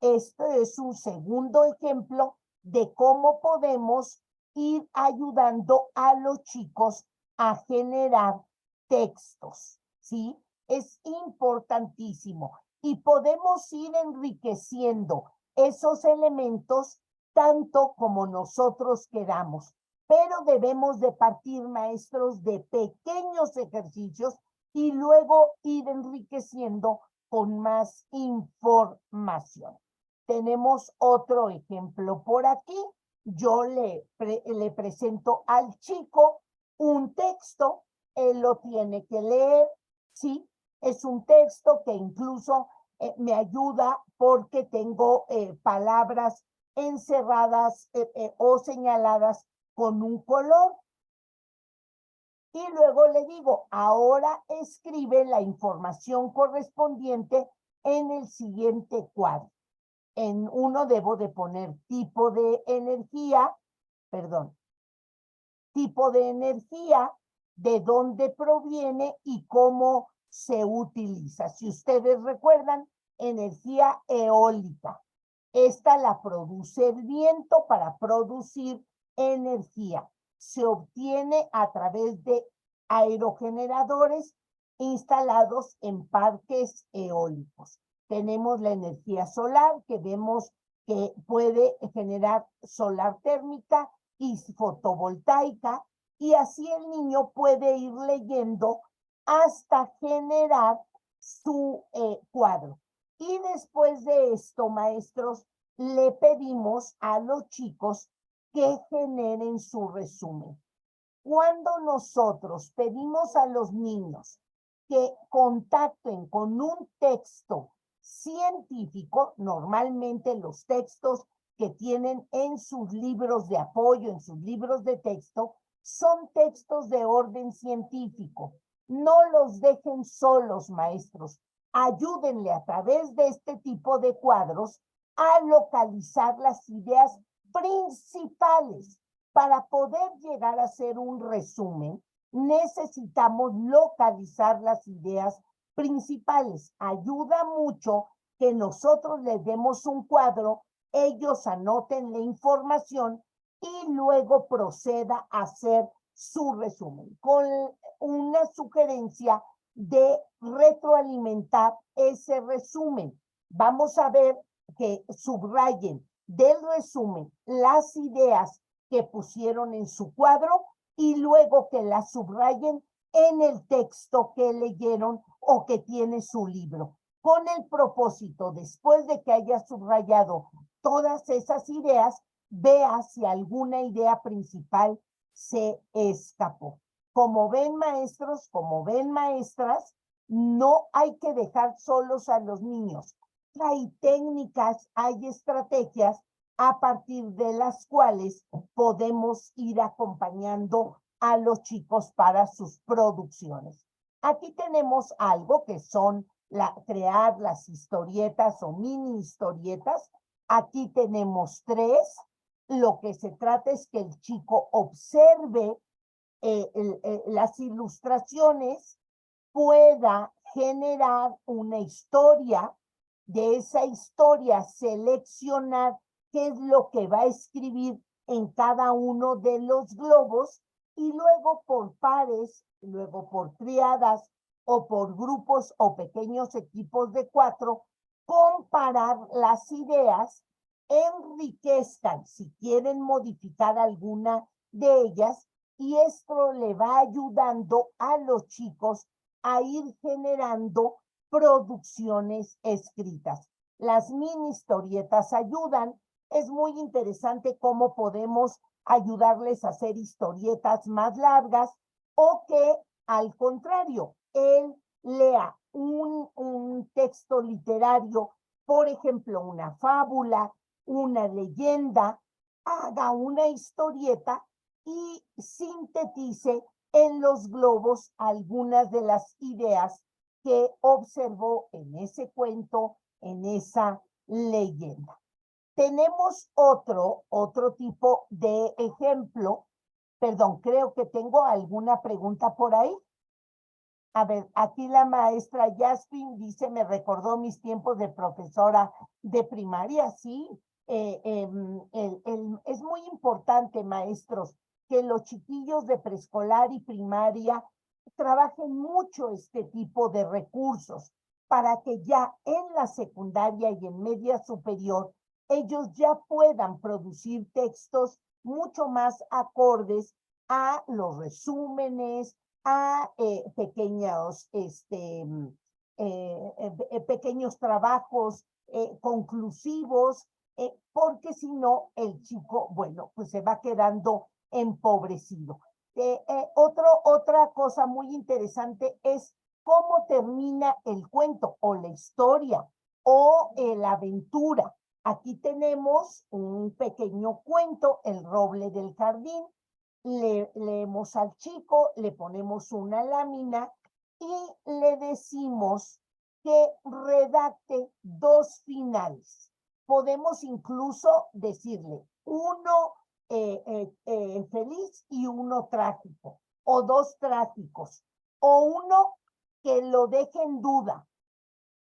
Este es un segundo ejemplo de cómo podemos ir ayudando a los chicos a generar textos, ¿sí? Es importantísimo y podemos ir enriqueciendo esos elementos tanto como nosotros queramos, pero debemos de partir, maestros, de pequeños ejercicios y luego ir enriqueciendo con más información. Tenemos otro ejemplo por aquí. Yo le presento al chico un texto, él lo tiene que leer, ¿sí? Es un texto que incluso me ayuda porque tengo palabras encerradas o señaladas con un color. Y luego le digo, ahora escribe la información correspondiente en el siguiente cuadro. En uno debo de poner tipo de energía, de dónde proviene y cómo se utiliza. Si ustedes recuerdan, energía eólica. Esta la produce el viento para producir energía. Se obtiene a través de aerogeneradores instalados en parques eólicos. Tenemos la energía solar que vemos que puede generar solar térmica y fotovoltaica, y así el niño puede ir leyendo hasta generar su cuadro. Y después de esto, maestros, le pedimos a los chicos que generen su resumen. Cuando nosotros pedimos a los niños que contacten con un texto científico, normalmente los textos que tienen en sus libros de apoyo, en sus libros de texto, son textos de orden científico. No los dejen solos, maestros. Ayúdenle a través de este tipo de cuadros a localizar las ideas principales. Para poder llegar a hacer un resumen, necesitamos localizar las ideas principales. Ayuda mucho que nosotros les demos un cuadro, ellos anoten la información y luego proceda a hacer su resumen, con una sugerencia de retroalimentar ese resumen. Vamos a ver que subrayen del resumen las ideas que pusieron en su cuadro y luego que las subrayen en el texto que leyeron o que tiene su libro, con el propósito, después de que haya subrayado todas esas ideas, vea si alguna idea principal se escapó. Como ven, maestros, como ven, maestras, no hay que dejar solos a los niños. Hay técnicas, hay estrategias a partir de las cuales podemos ir acompañando a los chicos para sus producciones. Aquí tenemos algo que son crear las historietas o mini historietas. Aquí tenemos 3. Lo que se trata es que el chico observe las ilustraciones, pueda generar una historia, de esa historia seleccionar qué es lo que va a escribir en cada uno de los globos y luego por pares, luego por triadas, o por grupos o pequeños equipos de 4, comparar las ideas, enriquezcan si quieren modificar alguna de ellas, y esto le va ayudando a los chicos a ir generando producciones escritas. Las mini historietas ayudan. Es muy interesante cómo podemos ayudarles a hacer historietas más largas, o que al contrario, él lea un texto literario, por ejemplo, una fábula, una leyenda, haga una historieta y sintetice en los globos algunas de las ideas que observó en ese cuento, en esa leyenda. Tenemos otro tipo de ejemplo. Perdón, creo que tengo alguna pregunta por ahí. A ver, aquí la maestra Jasmine dice, me recordó mis tiempos de profesora de primaria. Sí, es muy importante, maestros, que los chiquillos de preescolar y primaria trabajen mucho este tipo de recursos para que ya en la secundaria y en media superior ellos ya puedan producir textos mucho más acordes a los resúmenes, a pequeños trabajos conclusivos, porque si no, el chico, bueno, pues se va quedando empobrecido. Otra cosa muy interesante es cómo termina el cuento o la historia o la aventura. Aquí tenemos un pequeño cuento, El roble del jardín. Leemos al chico, le ponemos una lámina y le decimos que redacte 2 finales. Podemos incluso decirle uno feliz y uno trágico, o 2 trágicos, o uno que lo deje en duda.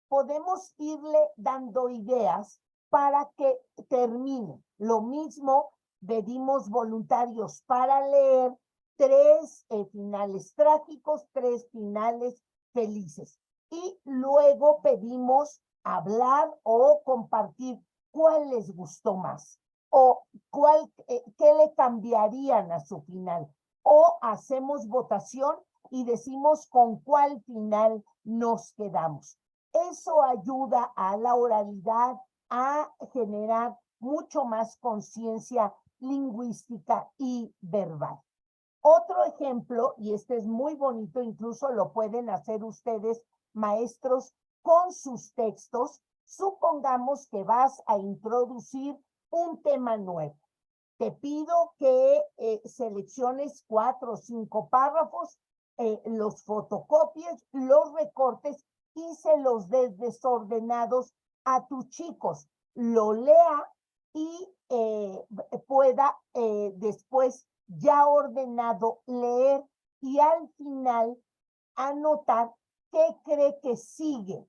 Podemos irle dando ideas para que termine. Lo mismo, pedimos voluntarios para leer 3 finales trágicos, 3 finales felices. Y luego pedimos hablar o compartir cuál les gustó más, o qué le cambiarían a su final. O hacemos votación y decimos con cuál final nos quedamos. Eso ayuda a la oralidad a generar mucho más conciencia lingüística y verbal. Otro ejemplo, y este es muy bonito, incluso lo pueden hacer ustedes, maestros, con sus textos. Supongamos que vas a introducir un tema nuevo. Te pido que selecciones 4 o 5 párrafos, los fotocopies, los recortes y se los des desordenados a tus chicos. Lo lea y pueda después ya ordenado leer, y al final anotar qué cree que sigue.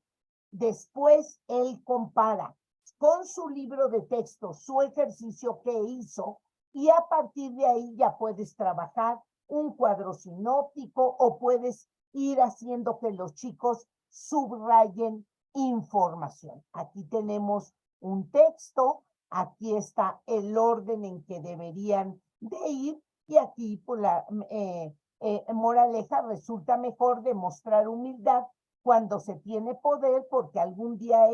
Después él compara con su libro de texto su ejercicio que hizo, y a partir de ahí ya puedes trabajar un cuadro sinóptico o puedes ir haciendo que los chicos subrayen información. Aquí tenemos un texto, aquí está el orden en que deberían de ir, y aquí por la moraleja, resulta mejor demostrar humildad cuando se tiene poder, porque algún día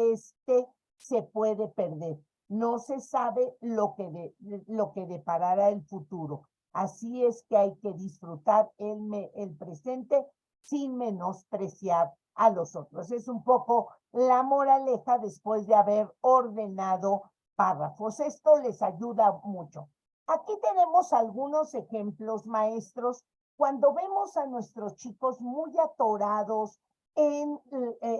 se puede perder. No se sabe lo que deparará el futuro. Así es que hay que disfrutar el presente sin menospreciar a los otros. Es un poco la moraleja después de haber ordenado párrafos. Esto les ayuda mucho. Aquí tenemos algunos ejemplos, maestros, cuando vemos a nuestros chicos muy atorados en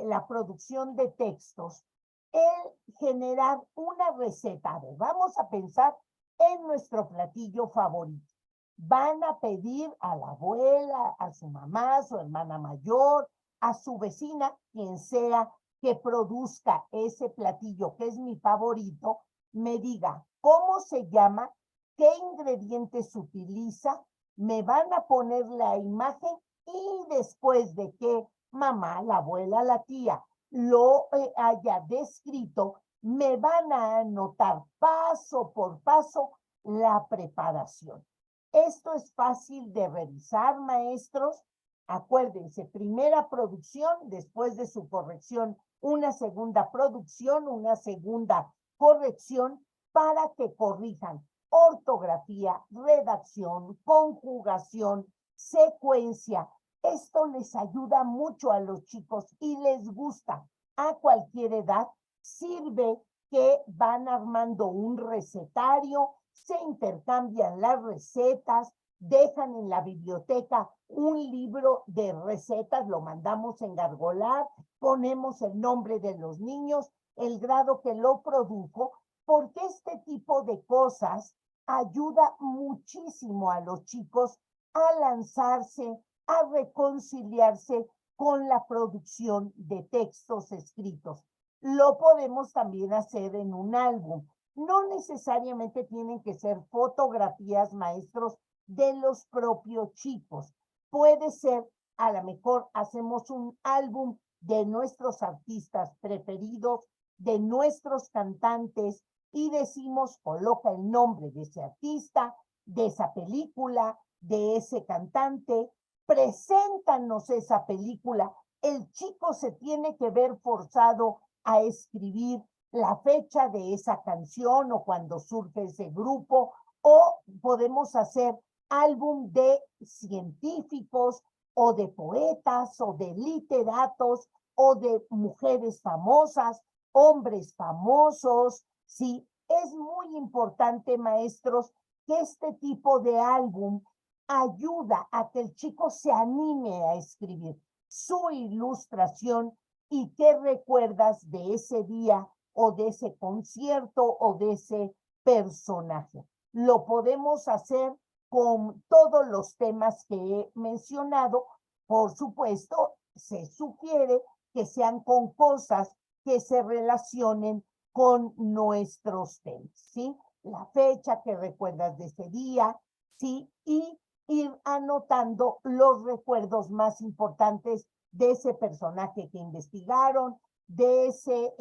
la producción de textos, el generar una receta. A ver, vamos a pensar en nuestro platillo favorito. Van a pedir a la abuela, a su mamá, a su hermana mayor, a su vecina, quien sea que produzca ese platillo que es mi favorito, me diga cómo se llama, qué ingredientes utiliza, me van a poner la imagen, y después de que mamá, la abuela, la tía lo haya descrito, me van a anotar paso por paso la preparación. Esto es fácil de revisar, maestros. Acuérdense, primera producción, después de su corrección, una segunda producción, una segunda corrección, para que corrijan ortografía, redacción, conjugación, secuencia. Esto les ayuda mucho a los chicos y les gusta. A cualquier edad sirve que van armando un recetario, se intercambian las recetas, dejan en la biblioteca un libro de recetas, lo mandamos engargolar, ponemos el nombre de los niños, el grado que lo produjo, porque este tipo de cosas ayuda muchísimo a los chicos a lanzarse, a reconciliarse con la producción de textos escritos. Lo podemos también hacer en un álbum. No necesariamente tienen que ser fotografías, maestros, de los propios chicos. Puede ser, a lo mejor hacemos un álbum de nuestros artistas preferidos, de nuestros cantantes, y decimos, coloca el nombre de ese artista, de esa película, de ese cantante, preséntanos esa película. El chico se tiene que ver forzado a escribir la fecha de esa canción o cuando surge ese grupo, o podemos hacer álbum de científicos o de poetas o de literatos o de mujeres famosas, hombres famosos, ¿sí? Es muy importante, maestros, que este tipo de álbum ayuda a que el chico se anime a escribir su ilustración y qué recuerdas de ese día o de ese concierto o de ese personaje. Lo podemos hacer con todos los temas que he mencionado. Por supuesto, se sugiere que sean con cosas que se relacionen con nuestros temas, ¿sí? La fecha que recuerdas de ese día, ¿sí? Y ir anotando los recuerdos más importantes de ese personaje que investigaron, de ese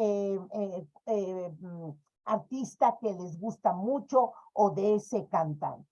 artista que les gusta mucho o de ese cantante.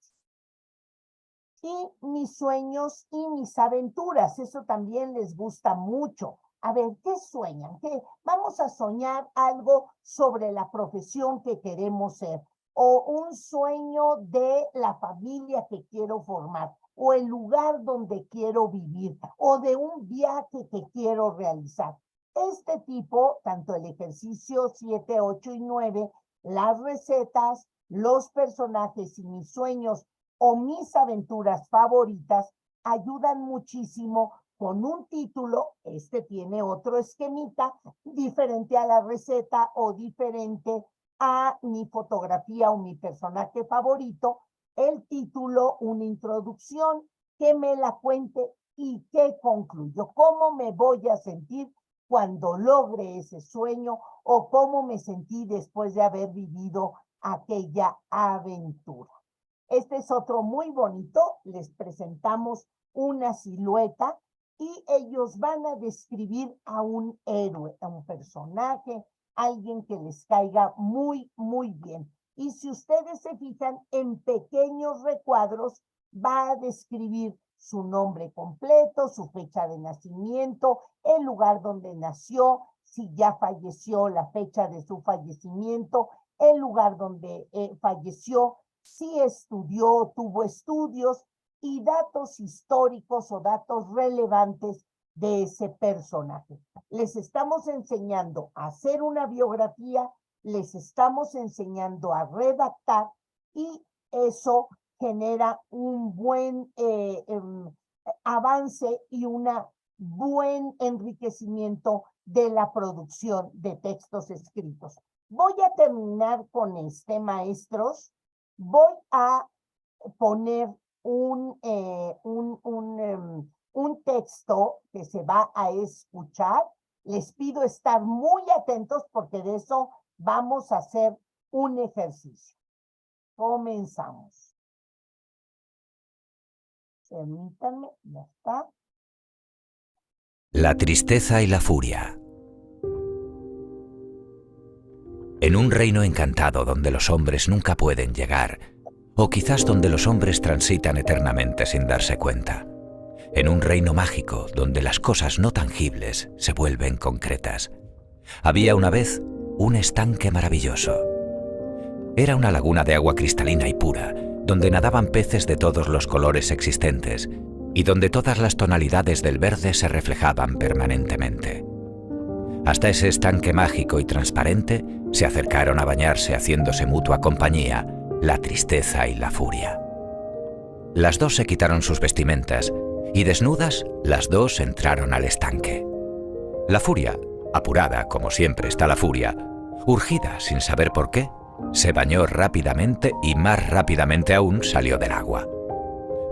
Y mis sueños y mis aventuras, eso también les gusta mucho. A ver, ¿qué sueñan? ¿Qué? Vamos a soñar algo sobre la profesión que queremos ser, o un sueño de la familia que quiero formar, o el lugar donde quiero vivir, o de un viaje que quiero realizar. Este tipo, tanto el ejercicio 7, 8 y 9, las recetas, los personajes y mis sueños o mis aventuras favoritas, ayudan muchísimo con un título. Este tiene otro esquemita diferente a la receta o diferente a mi fotografía o mi personaje favorito. El título, una introducción que me la cuente y que concluyo. ¿Cómo me voy a sentir cuando logre ese sueño o cómo me sentí después de haber vivido aquella aventura? Este es otro muy bonito. Les presentamos una silueta y ellos van a describir a un héroe, a un personaje, alguien que les caiga muy, muy bien. Y si ustedes se fijan en pequeños recuadros, va a describir su nombre completo, su fecha de nacimiento, el lugar donde nació, si ya falleció, la fecha de su fallecimiento, el lugar donde falleció, si estudió, tuvo estudios y datos históricos o datos relevantes de ese personaje. Les estamos enseñando a hacer una biografía, les estamos enseñando a redactar y eso genera un buen avance y un buen enriquecimiento de la producción de textos escritos. Voy a terminar con este, maestros. Voy a poner un texto que se va a escuchar. Les pido estar muy atentos porque de eso vamos a hacer un ejercicio. Comenzamos. Permítanme, ya está. La tristeza y la furia. En un reino encantado donde los hombres nunca pueden llegar, o quizás donde los hombres transitan eternamente sin darse cuenta. En un reino mágico donde las cosas no tangibles se vuelven concretas. Había una vez un estanque maravilloso. Era una laguna de agua cristalina y pura, donde nadaban peces de todos los colores existentes y donde todas las tonalidades del verde se reflejaban permanentemente. Hasta ese estanque mágico y transparente se acercaron a bañarse haciéndose mutua compañía, la tristeza y la furia. Las dos se quitaron sus vestimentas y desnudas las dos entraron al estanque. La furia, apurada como siempre está la furia, urgida sin saber por qué, se bañó rápidamente y más rápidamente aún salió del agua.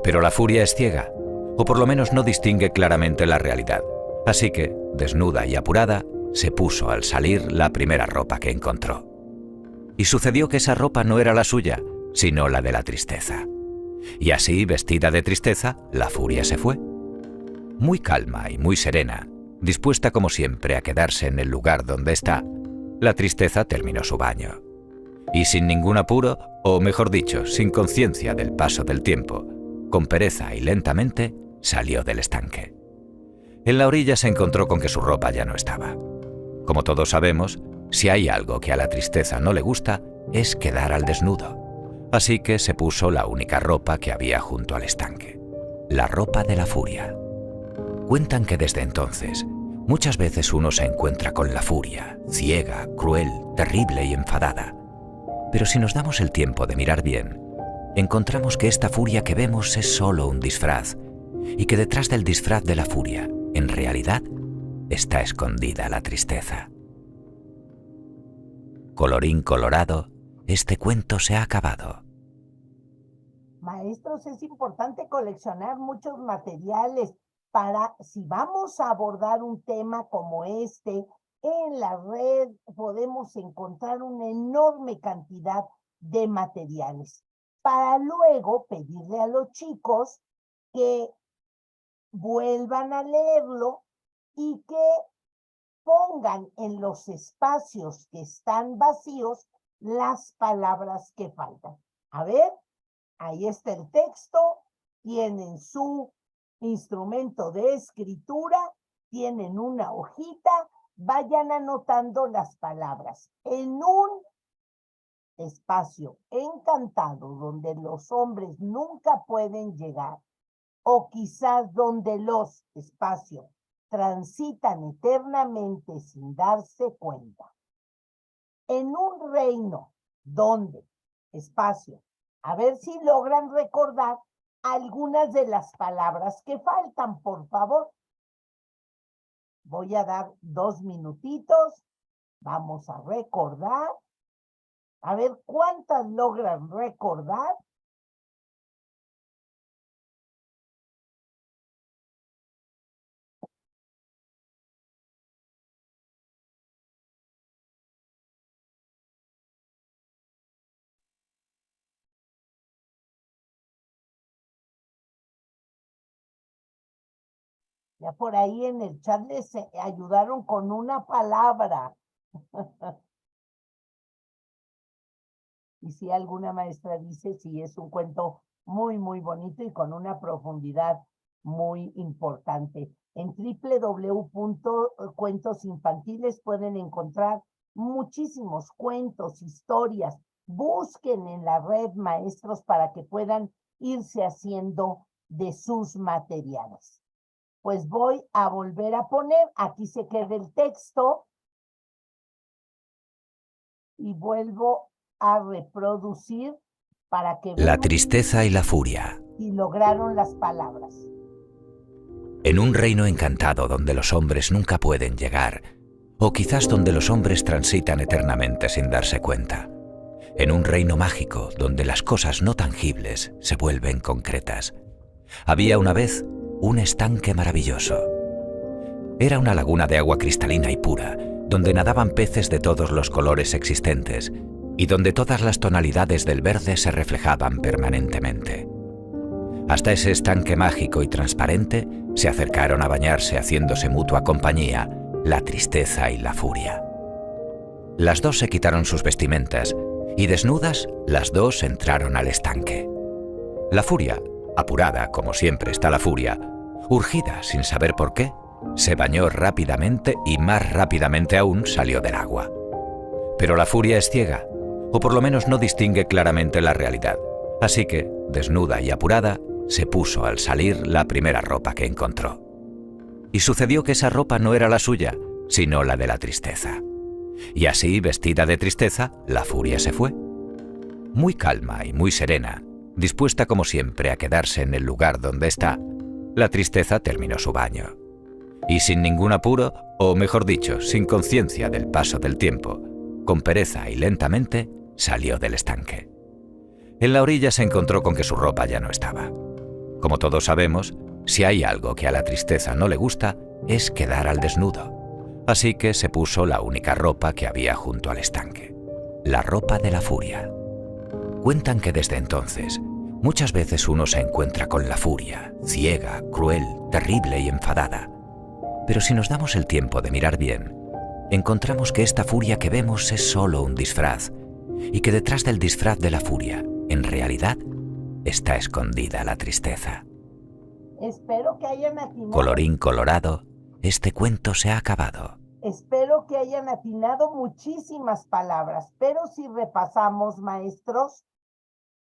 Pero la furia es ciega, o por lo menos no distingue claramente la realidad, así que, desnuda y apurada, se puso al salir la primera ropa que encontró. Y sucedió que esa ropa no era la suya, sino la de la tristeza. Y así, vestida de tristeza, la furia se fue. Muy calma y muy serena, dispuesta como siempre a quedarse en el lugar donde está, la tristeza terminó su baño. Y sin ningún apuro, o mejor dicho, sin conciencia del paso del tiempo, con pereza y lentamente, salió del estanque. En la orilla se encontró con que su ropa ya no estaba. Como todos sabemos, si hay algo que a la tristeza no le gusta, es quedar al desnudo. Así que se puso la única ropa que había junto al estanque, la ropa de la furia. Cuentan que desde entonces, muchas veces uno se encuentra con la furia, ciega, cruel, terrible y enfadada. Pero si nos damos el tiempo de mirar bien, encontramos que esta furia que vemos es solo un disfraz, y que detrás del disfraz de la furia, en realidad, está escondida la tristeza. Colorín colorado, este cuento se ha acabado. Maestros, es importante coleccionar muchos materiales para, si vamos a abordar un tema como este, en la red podemos encontrar una enorme cantidad de materiales para luego pedirle a los chicos que vuelvan a leerlo y que pongan en los espacios que están vacíos las palabras que faltan. A ver, ahí está el texto, tienen su instrumento de escritura, tienen una hojita, vayan anotando las palabras. En un espacio encantado donde los hombres nunca pueden llegar, o quizás donde los espacios transitan eternamente sin darse cuenta. En un reino donde, espacio, a ver si logran recordar algunas de las palabras que faltan, por favor. Voy a dar 2 minutitos, vamos a recordar. A ver cuántas logran recordar. Ya por ahí en el chat les ayudaron con una palabra. Y si alguna maestra dice, sí, es un cuento muy, muy bonito y con una profundidad muy importante. En www.cuentosinfantiles pueden encontrar muchísimos cuentos, historias. Busquen en la red maestros para que puedan irse haciendo de sus materiales. Pues voy a volver a poner, aquí se queda el texto y vuelvo a reproducir para que La tristeza y la furia. si lograron las palabras. En un reino encantado donde los hombres nunca pueden llegar, o quizás donde los hombres transitan eternamente sin darse cuenta. En un reino mágico donde las cosas no tangibles se vuelven concretas. Había una vez un estanque maravilloso. Era una laguna de agua cristalina y pura, donde nadaban peces de todos los colores existentes y donde todas las tonalidades del verde se reflejaban permanentemente. Hasta ese estanque mágico y transparente Se acercaron a bañarse haciéndose mutua compañía, la tristeza y la furia. Las dos se quitaron sus vestimentas y desnudas las dos entraron al estanque. La furia, apurada como siempre está la furia, urgida sin saber por qué, se bañó rápidamente y más rápidamente aún salió del agua. Pero la furia es ciega, o por lo menos no distingue claramente la realidad, así que, desnuda y apurada, se puso al salir la primera ropa que encontró. Y sucedió que esa ropa no era la suya, sino la de la tristeza. Y así, vestida de tristeza, la furia se fue. Muy calma y muy serena, dispuesta como siempre a quedarse en el lugar donde está, la tristeza terminó su baño. Y sin ningún apuro, o mejor dicho, sin conciencia del paso del tiempo, con pereza y lentamente, salió del estanque. En la orilla se encontró con que su ropa ya no estaba. Como todos sabemos, si hay algo que a la tristeza no le gusta, es quedar al desnudo. Así que se puso la única ropa que había junto al estanque, la ropa de la furia. Cuentan que desde entonces, muchas veces uno se encuentra con la furia, ciega, cruel, terrible y enfadada. Pero si nos damos el tiempo de mirar bien, encontramos que esta furia que vemos es solo un disfraz, y que detrás del disfraz de la furia, en realidad, está escondida la tristeza. Espero que hayan atinado. Colorín colorado, este cuento se ha acabado. Espero que hayan atinado muchísimas palabras, pero si repasamos, maestros,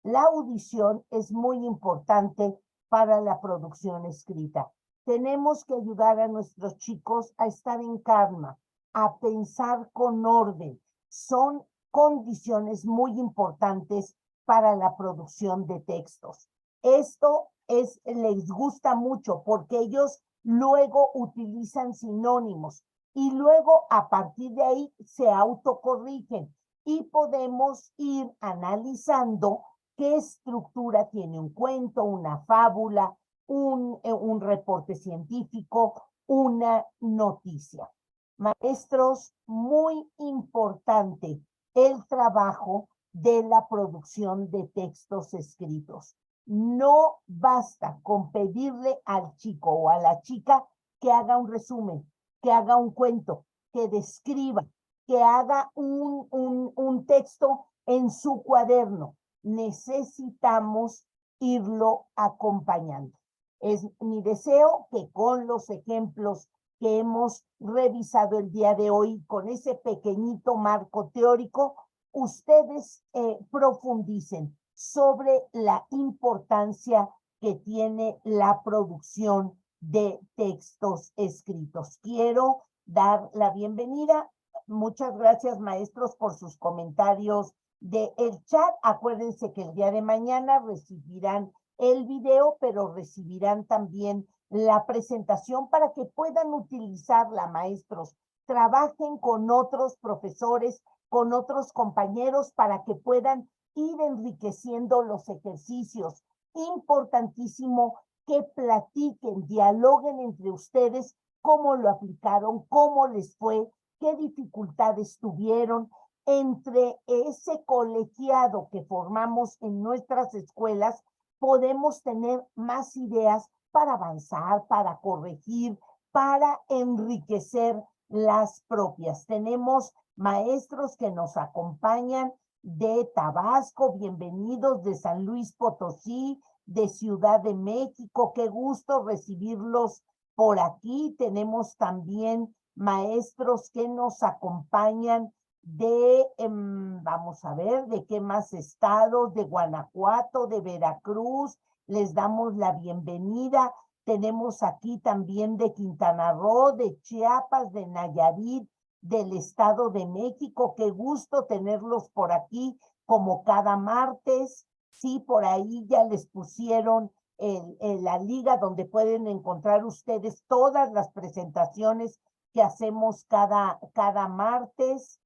la audición es muy importante para la producción escrita. Tenemos que ayudar a nuestros chicos a estar en calma, a pensar con orden. Son condiciones muy importantes para la producción de textos. Esto les gusta mucho porque ellos luego utilizan sinónimos y luego a partir de ahí se autocorrigen y podemos ir analizando qué estructura tiene un cuento, una fábula, un reporte científico, una noticia. Maestros, muy importante el trabajo de la producción de textos escritos. No basta con pedirle al chico o a la chica que haga un resumen, que haga un cuento, que describa, que haga un texto en su cuaderno. Necesitamos irlo acompañando. Es mi deseo que con los ejemplos que hemos revisado el día de hoy, con ese pequeñito marco teórico, ustedes profundicen sobre la importancia que tiene la producción de textos escritos. Quiero dar la bienvenida. Muchas gracias, maestros, por sus comentarios del chat. Acuérdense que el día de mañana recibirán el video, pero recibirán también la presentación para que puedan utilizarla, maestros. Trabajen con otros profesores, con otros compañeros para que puedan ir enriqueciendo los ejercicios. Importantísimo que platiquen, dialoguen entre ustedes cómo lo aplicaron, cómo les fue, qué dificultades tuvieron. Entre ese colegiado que formamos en nuestras escuelas, podemos tener más ideas para avanzar, para corregir, para enriquecer las propias. Tenemos maestros que nos acompañan de Tabasco, bienvenidos de San Luis Potosí, de Ciudad de México, qué gusto recibirlos por aquí. Tenemos también maestros que nos acompañan de, vamos a ver, de qué más estados, de Guanajuato, de Veracruz, les damos la bienvenida. Tenemos aquí también de Quintana Roo, de Chiapas, de Nayarit, del Estado de México. Qué gusto tenerlos por aquí como cada martes. Sí, por ahí ya les pusieron la liga donde pueden encontrar ustedes todas las presentaciones que hacemos cada martes.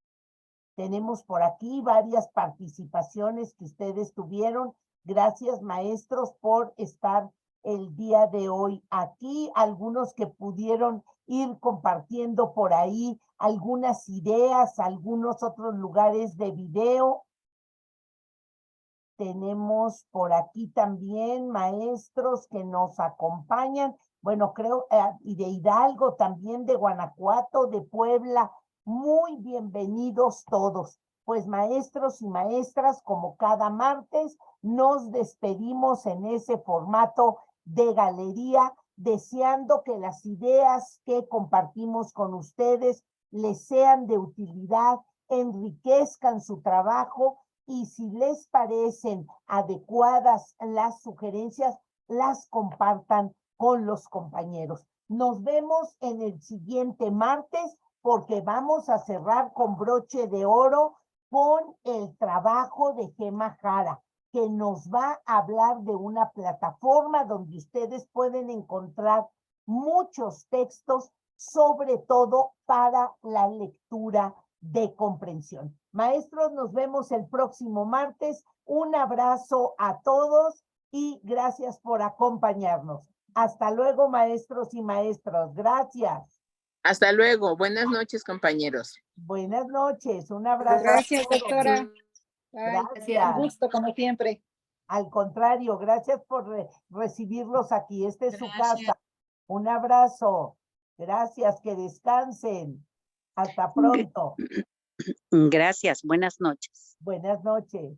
Tenemos por aquí varias participaciones que ustedes tuvieron. Gracias, maestros, por estar el día de hoy aquí. Algunos que pudieron ir compartiendo por ahí algunas ideas, algunos otros lugares de video. Tenemos por aquí también maestros que nos acompañan. Bueno, creo, y de Hidalgo también, de Guanajuato, de Puebla. Muy bienvenidos todos. Pues maestros y maestras, como cada martes, nos despedimos en ese formato de galería, deseando que las ideas que compartimos con ustedes les sean de utilidad, enriquezcan su trabajo y si les parecen adecuadas las sugerencias, las compartan con los compañeros. Nos vemos en el siguiente martes porque vamos a cerrar con broche de oro con el trabajo de Gema Jara, que nos va a hablar de una plataforma donde ustedes pueden encontrar muchos textos, sobre todo para la lectura de comprensión. Maestros, nos vemos el próximo martes. Un abrazo a todos y gracias por acompañarnos. Hasta luego, maestros y maestras. Gracias. Hasta luego. Buenas noches, compañeros. Buenas noches. Un abrazo. Gracias, doctora. Gracias. Un gusto, como siempre. Al contrario, gracias por recibirlos aquí. Esta es su Gracias. casa. Un abrazo. Gracias, que descansen. Hasta pronto. Gracias, buenas noches. Buenas noches.